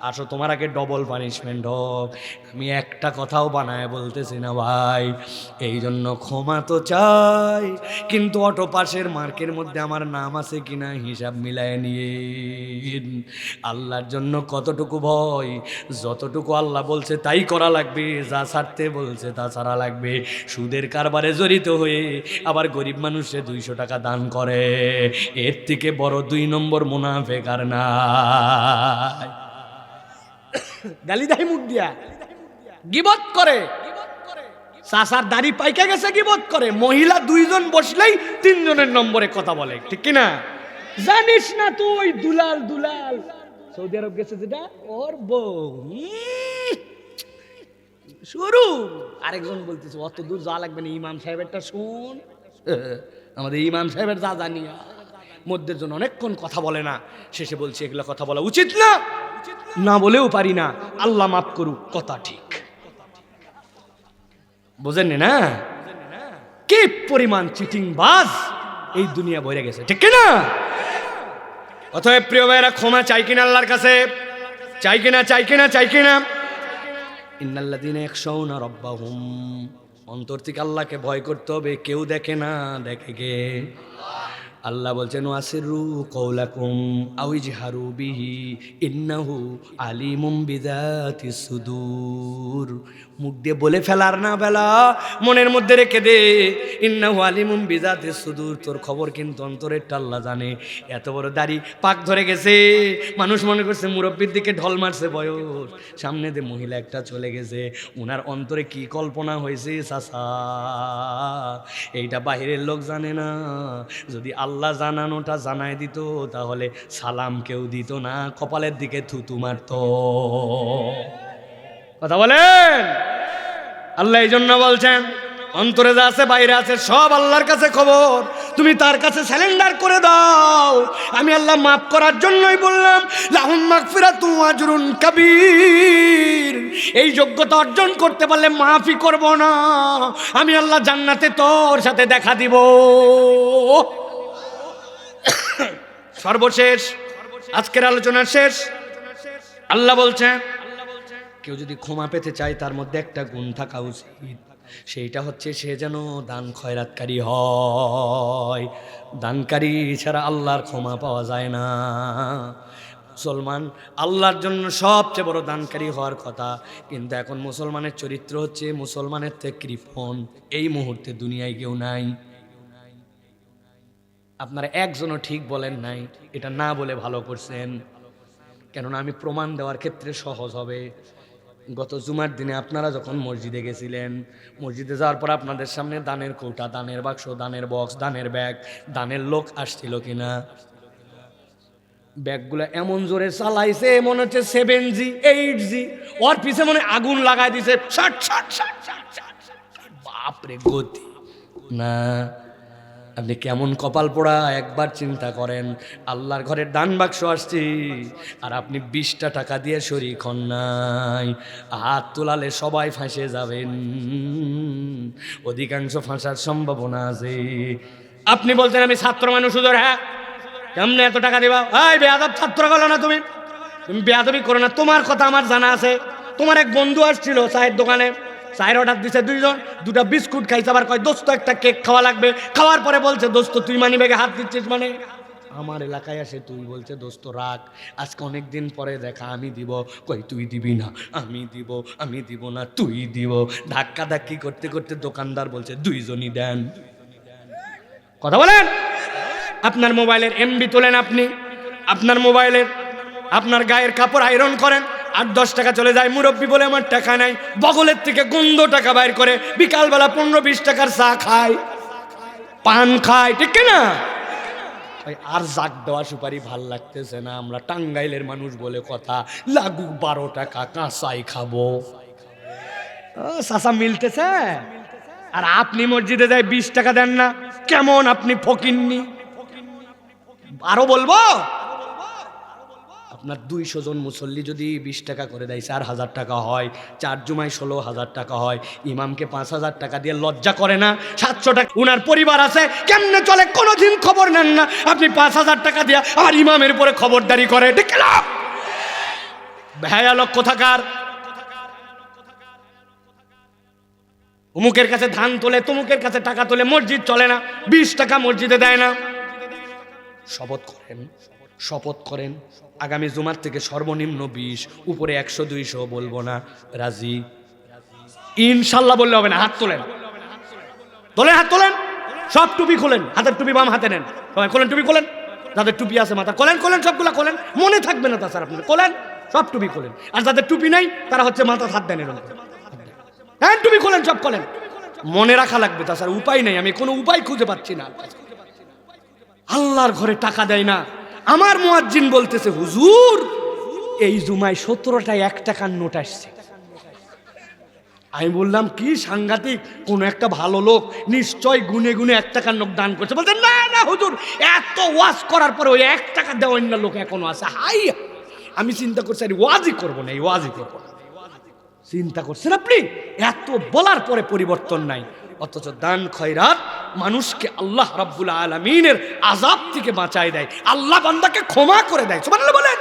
আসো তোমার আগে ডবল পানিশমেন্ট হোক। আমি একটা কথাও বানায় বলতেছি না ভাই, এই জন্য ক্ষমা তো চাই, কিন্তু অটো পাশের মার্কের মধ্যে আমার নাম আছে কিনা হিসাব মিলায় নিয়ে। আল্লাহর জন্য কতটুকু ভয়, যতটুকু আল্লাহ বলছে তাই করা লাগবে, যা ছাড়তে বলছে তা ছাড়া লাগবে। সুদের কারবারে জড়িত হয়ে আবার গরিব মানুষে 200 টাকা দান করে, এর থেকে বড় 2 নম্বর মুনাফিক আর নাই। গালি দেয় মুখ দিয়া, গিবত করে, চাচার দাড়ি পাইকা গেছে গিবত করে। মহিলা 2 জন বসলেই 3 জনের নম্বরে কথা বলে, ঠিক কিনা? জানিস না তুই দুলাল দুলাল সৌদি আরব গেছে যেটা, ওর বউ শুরু। আরেকজন বলতেছে অত দূর যাওয়া লাগবে না, ইমাম সাহেবেরটা শুন। আমাদের ইমাম সাহেবের যা জানিয়া মধ্যের জন্য অনেকক্ষণ কথা বলে না, শেষে বলছে এগুলো কথা বলা উচিত না, না বলেও পারি না, আল্লাহ মাফ করুক, কথা ঠিক। বোঝেন না কি পরিমাণ চিটিং বাজ এই দুনিয়া ভরে গেছে, ঠিক কিনা? অতএব প্রিয় ভাইরা, ক্ষমা চাই কিনা আল্লাহর কাছে? চাই কিনা, চাই কিনা, চাই কিনা? ইন্নাল্লাযীনা ইয়াখশাউনা রাব্বাহুম, অন্তর থেকে আল্লাহকে ভয় করতে হবে। কেউ দেখে না, দেখে কে? আল্লাহ বলছেন ওয়াসিরু কওলাকুম আও ইজহারু বিহি ইন্নাহু আলিমুম বিযাতিস সুদূর। মুখ দিয়ে বলে ফেলার না ফেলা, মনের মধ্যে রেখে দে। ইন্নাহু আলিমুম বিযাতিস সুদূর, তোর খবর কিন্তু অন্তরেরটা আল্লাহ জানে। এত বড় দাড়ি পাক ধরে গেছে, মানুষ মনে করছে মুরব্বির দিকে ঢল মারছে বয়স, সামনে দিয়ে মহিলা একটা চলে গেছে, উনার অন্তরে কি কল্পনা হয়েছে চাচা, এইটা বাহিরের লোক জানে না। যদি আল্লাহ জানানোটা জানায় দিত তাহলে সালাম কেউ দিত না, কপালের দিকে থুতু মারত। কথা বলেন? আল্লাহ এই জন্য বলছেন অন্তরে যা আছে বাইরে আছে সব আল্লাহর কাছে খবর, তুমি তার কাছে স্যালেন্ডার করে দাও। আমি আল্লাহ মাফ করার জন্যই বললাম লাহুম মাগফিরাতু ওয়া আজরুন কাবীর। এই যোগ্যতা অর্জন করতে পারলে মাফই করব না, আমি আল্লাহ জান্নাতে তোর সাথে দেখা দিব। সর্বশেষ আজকের আলোচনা শেষ। আল্লাহ বলছেন কেউ যদি ক্ষমা পেতে চায় তার মধ্যে একটা গুণ থাকা উচিত, সেইটা হচ্ছে সে যেন দান খয়রাতকারী হয়। দানকারী ছাড়া আল্লাহর ক্ষমা পাওয়া যায় না। মুসলমান আল্লাহর জন্য সবচেয়ে বড় দানকারী হওয়ার কথা, কিন্তু এখন মুসলমানের চরিত্র হচ্ছে মুসলমানের থেকে কৃপণ। এই মুহূর্তে দুনিয়ায় কেউ নাই। আপনারা একজনও ঠিক বলেন নাই, এটা না বলে ভালো করছেন, কেননা আমি প্রমাণ দেওয়ার ক্ষেত্রে সহজ হবে। গত জুমার দিনে আপনারা যখন মসজিদে গেছিলেন, মসজিদে যাওয়ার পর আপনাদের সামনে দানের কৌটা, দানের বাক্স, দানের বক্স, দানের ব্যাগ, দানের লোক আসছিল কিনা? ব্যাগগুলো এমন জোরে চালাইছে মনে হচ্ছে 7G 8G, ওর পিছে মনে আগুন লাগাই দিছে, shot shot shot shot shot. বাপরে গতি না। আপনি কেমন কপাল পোড়া একবার চিন্তা করেন। আল্লাহর ঘরের দান বাক্স আসছি আর আপনি 20টা টাকা দিয়ে শরীক হন নাই। হাত তোলালে সবাই ফাঁসে যাবেন, অধিকাংশ ফাঁসার সম্ভাবনা আছে। আপনি বলছেন আমি ছাত্র মানুষ হুজুর, হ্যাঁ কেমনে এত টাকা দিবা? এই বেয়াদব ছাত্র গেল না, তুমি বেয়াদবি করো না। তোমার কথা আমার জানা আছে, তোমার এক বন্ধু আসছিল চায়ের দোকানে, চায়ের অর্ডার দিছে 2 জন, 2টা বিস্কুট খাইছে, আবার কয় দোস্ত একটা কেক খাওয়া লাগবে। খাওয়ার পরে বলছে দোস্ত তুই মানি ব্যাগে হাত দিচ্ছিস মানে? আমার এলাকায় আসে তুই বলছে দোস্ত রাখ, আজকে অনেক দিন পরে দেখা, আমি দিব। কই তুই দিবি না? আমি দিব। আমি দিব না, তুই দিব। ধাক্কা ধাক্কি করতে করতে দোকানদার বলছে 2 জনই দেন। কথা বলেন। আপনার মোবাইলের এমবি তোলেন, আপনি আপনার মোবাইলের আপনার গায়ের কাপড় আয়রন করেন, 8-10 টাকা চলে যায়। মুরব্বী বলে আমার টাকা নাই, বগলের থেকে গন্ধ টাকা বাইর করে বিকালবেলা 15-20 টাকার চা খায়, পান খায়, ঠিক না? আর জাগ দেওয়া সুপারি ভাল লাগতেছে না। আমরা টাঙ্গাইলের মানুষ বলে কথা, লাগুক 12 টাকা কাঁচাই খাবো। চাচা মিলতেছে। আর আপনি মসজিদে যাই 20 টাকা দেন না, কেমন আপনি ফকিন্নি? আরো বলবো, আপনার 200 জন মুসল্লি যদি 20 টাকা করে দেয় 4000 টাকা হয়, 4 জুমায় 16,000 টাকা হয়। ইমামকে 5000 টাকা দিয়ে লজ্জা করে না? 700 টাকা উনার পরিবার আছে, কেমনে চলে কোনোদিন খবর নেন না। আপনি 5000 টাকা দিয়ে আর ইমামের উপরে খবরদারি করে, ঠিক না? ভাইয়া লোক কোথাকার। অমুকের কাছে ধান তোলে, তমুকের কাছে টাকা তোলে, মসজিদ চলে না, 20 টাকা মসজিদে দেয় না। শপথ করেন, শপথ করেন আগামী জুমার থেকে সর্বনিম্ন 20, উপরে 100-200 বলবো না। রাজি? ইনশাল্লাহ বললে হবে না। হাত তোলেন, তোলেন, হাত তোলেন, সব টুপি খোলেন, হাতের টুপি বাম হাতে নেন, সবাই খোলেন, টুপি খোলেন, যাদের টুপি আছে মাথা খোলেন, খোলেন, সবগুলা খোলেন, মনে থাকবে না তাছাড়া আপনার, খোলেন, সব টুপি খোলেন। আর যাদের টুপি নাই তারা হচ্ছে মাথা হাত দেন এরকম, হ্যাঁ টুপি খোলেন, সব খোলেন, মনে রাখা লাগবে, তাছাড়া উপায় নেই। আমি কোনো উপায় খুঁজে পাচ্ছি না। আল্লাহর ঘরে টাকা দেয় না। আমার মুয়াজ্জিন বলতেছে হুজুর এই জুমায় 17টায় 1 টাকার নোট আসছে। আমি বললাম কি সাংঘাতিক, কোন একটা ভালো লোক নিশ্চয় গুনে গুনে 1 টাকার নোট দান করছে। বলতেন না না হুজুর, এত ওয়াজ করার পরে ওই 1 টাকা দেওয়া অন্য লোক এখনো আছে। হাই, আমি চিন্তা করছি আরে ওয়াজই করবো না, এই ওয়াজই করবো না। চিন্তা করছেন আপনি, এত বলার পরে পরিবর্তন নাই। অথচ দান খয়রাত মানুষকে আল্লাহ রাব্বুল আলামিনের আযাব থেকে বাঁচায় দেয়, আল্লাহ বান্দাকে ক্ষমা করে দেয়। সুবহানাল্লাহ বলেন।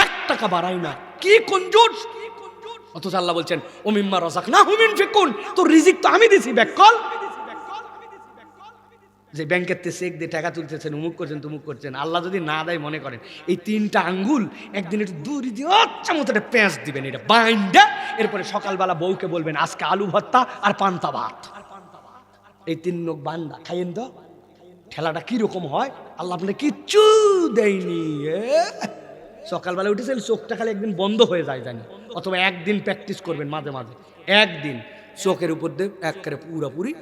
1 টাকা বাড়ায় না, কি কঞ্জুস। অথচ আল্লাহ বলছেন ও মিম্মা রাযাকনাহুম ইউনফিকুন, তোর রিজিক তো আমি দিছি, ব্যাক কল। যে ব্যাংকের থেকে চেক দিয়ে টাকা তুলতেছেন, উমুক করছেন, তুমুক করছেন, আল্লাহ যদি না দেয় মনে করেন এই 3টা আঙ্গুল একদিন একটু দূরি দিয়ে আচ্ছা মতো একটা পেঁচ দিবেন, এটা বাইন্ডা, এরপরে সকালবেলা বউকে বলবেন আজকে আলু ভর্তা আর পান্তা ভাত, এই 3 নখ বান্দা খাইয়েন তো। ঠেলাটা কিরকম হয়, আল্লাহ আপনাকে কিচ্ছু দেয়নি। সকালবেলা উঠেছেন চোখটা খালি একদিন বন্ধ হয়ে যায় জানি, অথবা একদিন প্র্যাকটিস করবেন মাঝে মাঝে, একদিন চোখের উপর দিয়ে একেবারে পুরোপুরি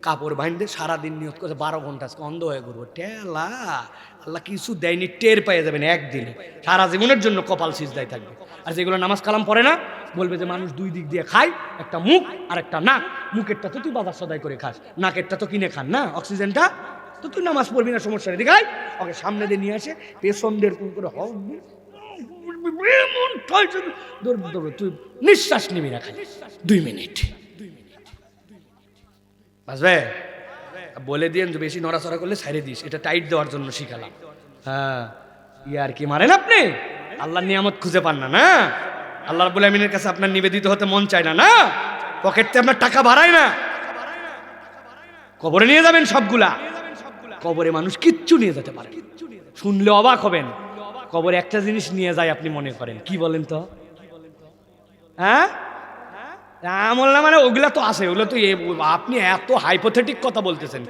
কাপড় বাঁধতে সারাদিন নিয়ত করে 12 ঘন্টা অন্ধ হয়ে ঘুরবো। ঠেলা, আল্লাহ কিছু দেয়নি, টের পেয়ে যাবেন একদিনে, সারা জীবনের জন্য কপাল সিজদায় থাকবে। আর যেগুলো নামাজ কালাম পড়ে না বলবে যে মানুষ 2 দিক দিয়ে খায়, একটা মুখ আর একটা নাক। মুখেরটা তো তুই বাজার সদাই করে খাস, নাকেরটা তো কিনে খান না, অক্সিজেনটা তো তুই নামাজ পড়বি না, সমস্যা নেই। দেখাই ওকে সামনে দিয়ে নিয়ে আসে, পেছন দিয়ে কোন করে তুই নিঃশ্বাস নিবি না, খালি 2 মিনিট বাসবে। বলে দিয়েন যে বেশি নড়াচড়া করলে ছাইড়ে দিস, এটা টাইট দেওয়ার জন্য শিখালাম। হ্যাঁ ইয়ার কি মারেন আপনি, আল্লাহর নিয়ামত খুঁজে পান না, না আল্লাহ রাব্বুল আমিনের কাছে আপনার নিবেদিত হতে মন চায় না, না পকেটে আপনার টাকা বাড়ায় না, কবরে নিয়ে যাবেন সবগুলা। কবরে মানুষ কিচ্ছু নিয়ে যেতে পারে, শুনলে অবাক হবেন। কবরে একটা জিনিস নিয়ে যায় আপনি মনে করেন কি বলেন তো? হ্যাঁ আমল না, মানে ওগুলা তো আছে, ওগুলো তো আপনি এত হাইপোথেটিক কথা বলতেছেন।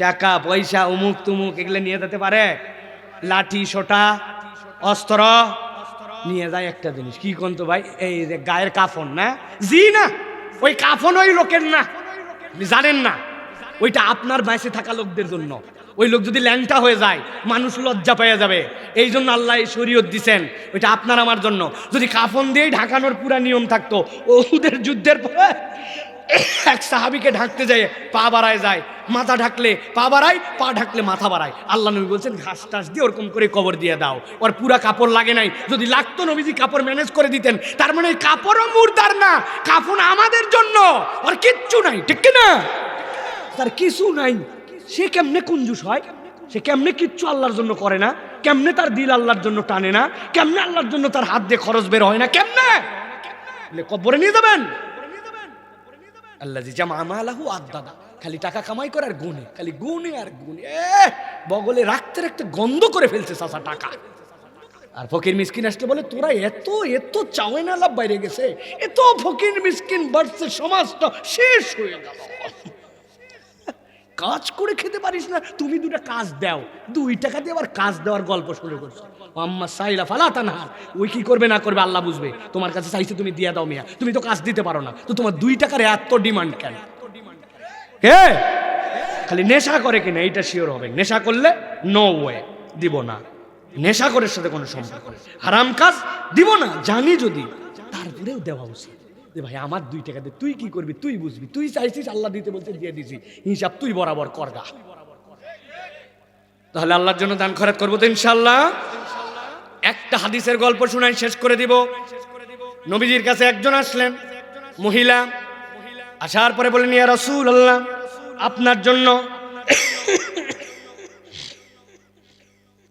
টাকা পয়সা উমুক তুমুক এগুলো নিয়ে যেতে পারে, লাঠি সোটা অস্ত্র নিয়ে যায় একটা জিনিস, কি কোন তো ভাই, এই যে গায়ের কাফন। না জি না, ওই কাফন ওই লোকের না, আপনি জানেন না, ওইটা আপনার বাইসে থাকা লোকদের জন্য। ওই লোক যদি ল্যাংটা হয়ে যায় মানুষ লজ্জা পেয়ে যাবে। এই জন্য আল্লাহ এই শরীয়ত দিছেন, ওইটা আপনার আমার জন্য। যদি কাফন দিয়েই ঢাকানোর পুরা নিয়ম থাকতো, ওদের যুদ্ধের পরে এক সাহাবীকে ঢাকতে যায়, পা বাড়ায় যায়, মাথা ঢাকলে পা বাড়ায়, পা ঢাকলে মাথা বাড়ায়। আল্লাহ নবী বলছেন ঘাস টাস দিয়ে ওরকম করে কবর দিয়ে দাও, ওর পুরা কাপড় লাগে নাই। যদি লাগতো নবীজি কাপড় ম্যানেজ করে দিতেন। তার মানে কাপড়ও মুর্দার না, কাফন আমাদের জন্য, ওর কিচ্ছু নাই, ঠিক না? তার কিছু নাই, সে কেমনে কুঞ্জুস হয়, সে কেমনে কিচ্ছু আল্লাহর জন্য করে না, কেমনে তার দিল আল্লাহর জন্য টানে না, কেমনে আল্লাহর জন্য তার হাত দিয়ে খরচ বের হয় না, কেমনে? কবরে নিয়ে যাবেন। আল্লাযী জামা মালাহু আদাদা, খালি টাকা কামাই করে আর গুনে, খালি গুনে আর গুনে, বগলে রাখতে রাখতে গন্ধ করে ফেলছে চাচা টাকা। আর ফকির মিসকিন আসলে বলে তোরা এত এত চাওয়ে না, লাভ বাইরে গেছে, এত ফকির মিসকিন বাড়ছে, সমাজটা শেষ হয়ে গেল। কাজ করে খেতে পারিস না, তুমি দুটা কাজ দাও, 2 টাকা দিয়ে আবার কাজ দেওয়ার গল্প শুরু করছো। আম্মা সাইলা ফালা তানহার, ওই কি করবে না করবে আল্লাহ বুঝবে, তোমার কাছে চাইছে তুমি দিয়া দাও মিয়া, তুমি তো কাজ দিতে পারো না, তো তোমার 2 টাকার এত ডিমান্ড কেন? কে খালি নেশা করে কিনা এইটা শিওর হবে, নেশা করলে নো ওয়ে দিব না, নেশা করার সাথে কোনো সম্পর্ক নেই, হারাম কাজ দিব না জানি যদি, তারপরেও দেওয়া উচিত। ভাই আমার 2 টাকা দে, তুই কি করবি তুই বুঝবি, তুই চাইছিস আল্লাহ দিতে বলতে দিয়ে দিছি, হিসাব তুই বরাবর করগা। তাহলে আল্লাহর জন্য দান খয়রাত করবো তো ইনশাআল্লাহ। একটা হাদিসের গল্প শুনাই শেষ করে দিব। নবীজির কাছে একজন আসলেন, মহিলা, আসার পরে বলেন ইয়া রাসূলুল্লাহ, আপনার জন্য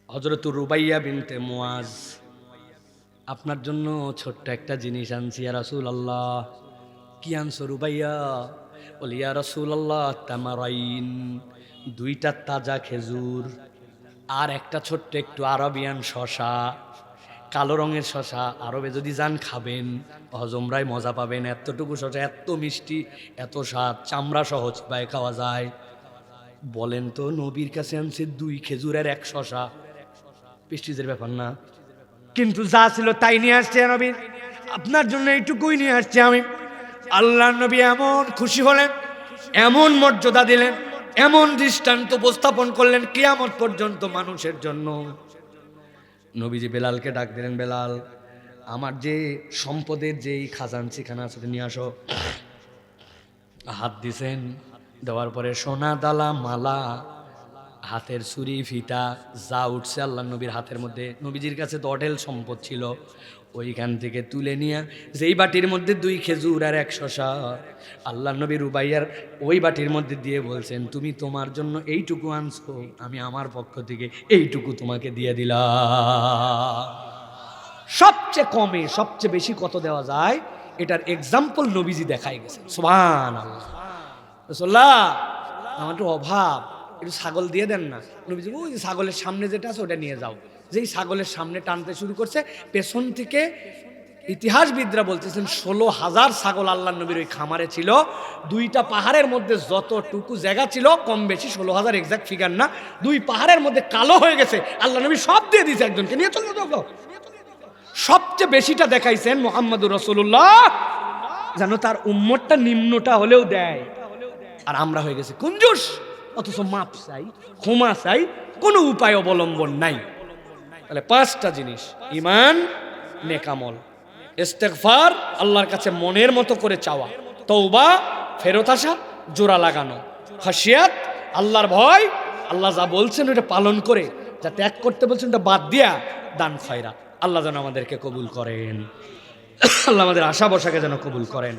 হযরত রুবাইয়া বিনতে মুয়াজ, আপনার জন্য ছোট্ট একটা জিনিস আনছি ইয়া রাসূলুল্লাহ। কি আনছো রুবাইয়া? বলি ইয়া রাসূলুল্লাহ তামারাইন, 2টা তাজা খেজুর আর একটা ছোট্ট একটু আরবিয়ান শশা, কালো রঙের শশা, আরবে যদি যান খাবেন হজমরায় মজা পাবেন, এতটুকু শশা এত মিষ্টি এত স্বাদ, চামড়া সহ চিবায় খাওয়া যায়। বলেন তো নবীর কাছে আনছে 2 খেজুর আর 1 শশা, প্রেস্টিজের ব্যাপার না? কিন্তু যা ছিল তাই নিয়ে আসছে নবী, আপনার জন্য এইটুকুই নিয়ে আসছে আমি। আল্লাহ নবী এমন খুশি হলেন, এমন মর্যাদা দিলেন, এমন দৃষ্টান্ত উপস্থাপন করলেন কিয়ামত পর্যন্ত মানুষের জন্য। নবীজি বেলালকে ডাক দিলেন, বেলাল আমার যে সম্পদের যেই খাজানচিখানা আছে নিয়ে আসো। হাত দিছেন, দেওয়ার পরে সোনা দালা মালা, হাতের ছুরি ফিতা যা উঠছে আল্লাহ নবীর হাতের মধ্যে, নবীজির কাছে তো অঢেল সম্পদ ছিল, ওইখান থেকে তুলে নিয়ে যেই বাটির মধ্যে 2 খেজুর আর 1 শশা, আল্লাহ নবী রুবাইয়ার ওই বাটির মধ্যে দিয়ে বলছেন তুমি তোমার জন্য এইটুকু আনছো, আমি আমার পক্ষ থেকে এইটুকু তোমাকে দিয়ে দিলাম। সবচেয়ে কমে সবচেয়ে বেশি কত দেওয়া যায় এটার এক্সাম্পল নবীজি দেখাই গেছে। সুবহানাল্লাহ। রাসূলুল্লাহ আমার একটু অভাব, একটু ছাগল দিয়ে দেন না। নবীজি ওই ছাগলের সামনে যেটা আছে ওটা নিয়ে যাও। যেই ছাগলের সামনে টানতে শুরু করছে, পেছন থেকে ইতিহাসবিদরা বলতেছেন 16,000 ছাগল আল্লাহ নবীর ওই খামারে ছিল। 2টা পাহাড়ের মধ্যে যতটুকু জায়গা ছিল, কম বেশি 16,000 এক্সাক্ট ফিগার না, 2 পাহাড়ের মধ্যে কালো হয়ে গেছে, আল্লাহ নবী সব দিয়ে দিয়েছে, একজনকে নিয়ে চলো যাও। সবচেয়ে বেশিটা দেখাইছেন মুহাম্মদুর রাসূলুল্লাহ, যেন তার উম্মতটা নিম্নটা হলেও দেয়। আর আমরা হয়ে গেছি কুঞ্জুস, অথচ মাপ চাই, ক্ষমা চাই, কোনো উপায় অবলম্বন নাই। তাহলে 5টা জিনিস: ঈমান, নেক আমল, ইস্তেগফার আল্লাহর কাছে মনের মতো করে চাওয়া, তওবা ফেরত আসা, জোড়া লাগানো, খাশিয়াত আল্লাহর ভয়, আল্লাহ যা বলছেন ওটা পালন করে, যা ত্যাগ করতে বলছেন ওটা বাদ দিয়া দান খয়রাত। আল্লাহ যেন আমাদেরকে কবুল করেন, আল্লাহ আমাদের আশা বসাকে যেন কবুল করেন।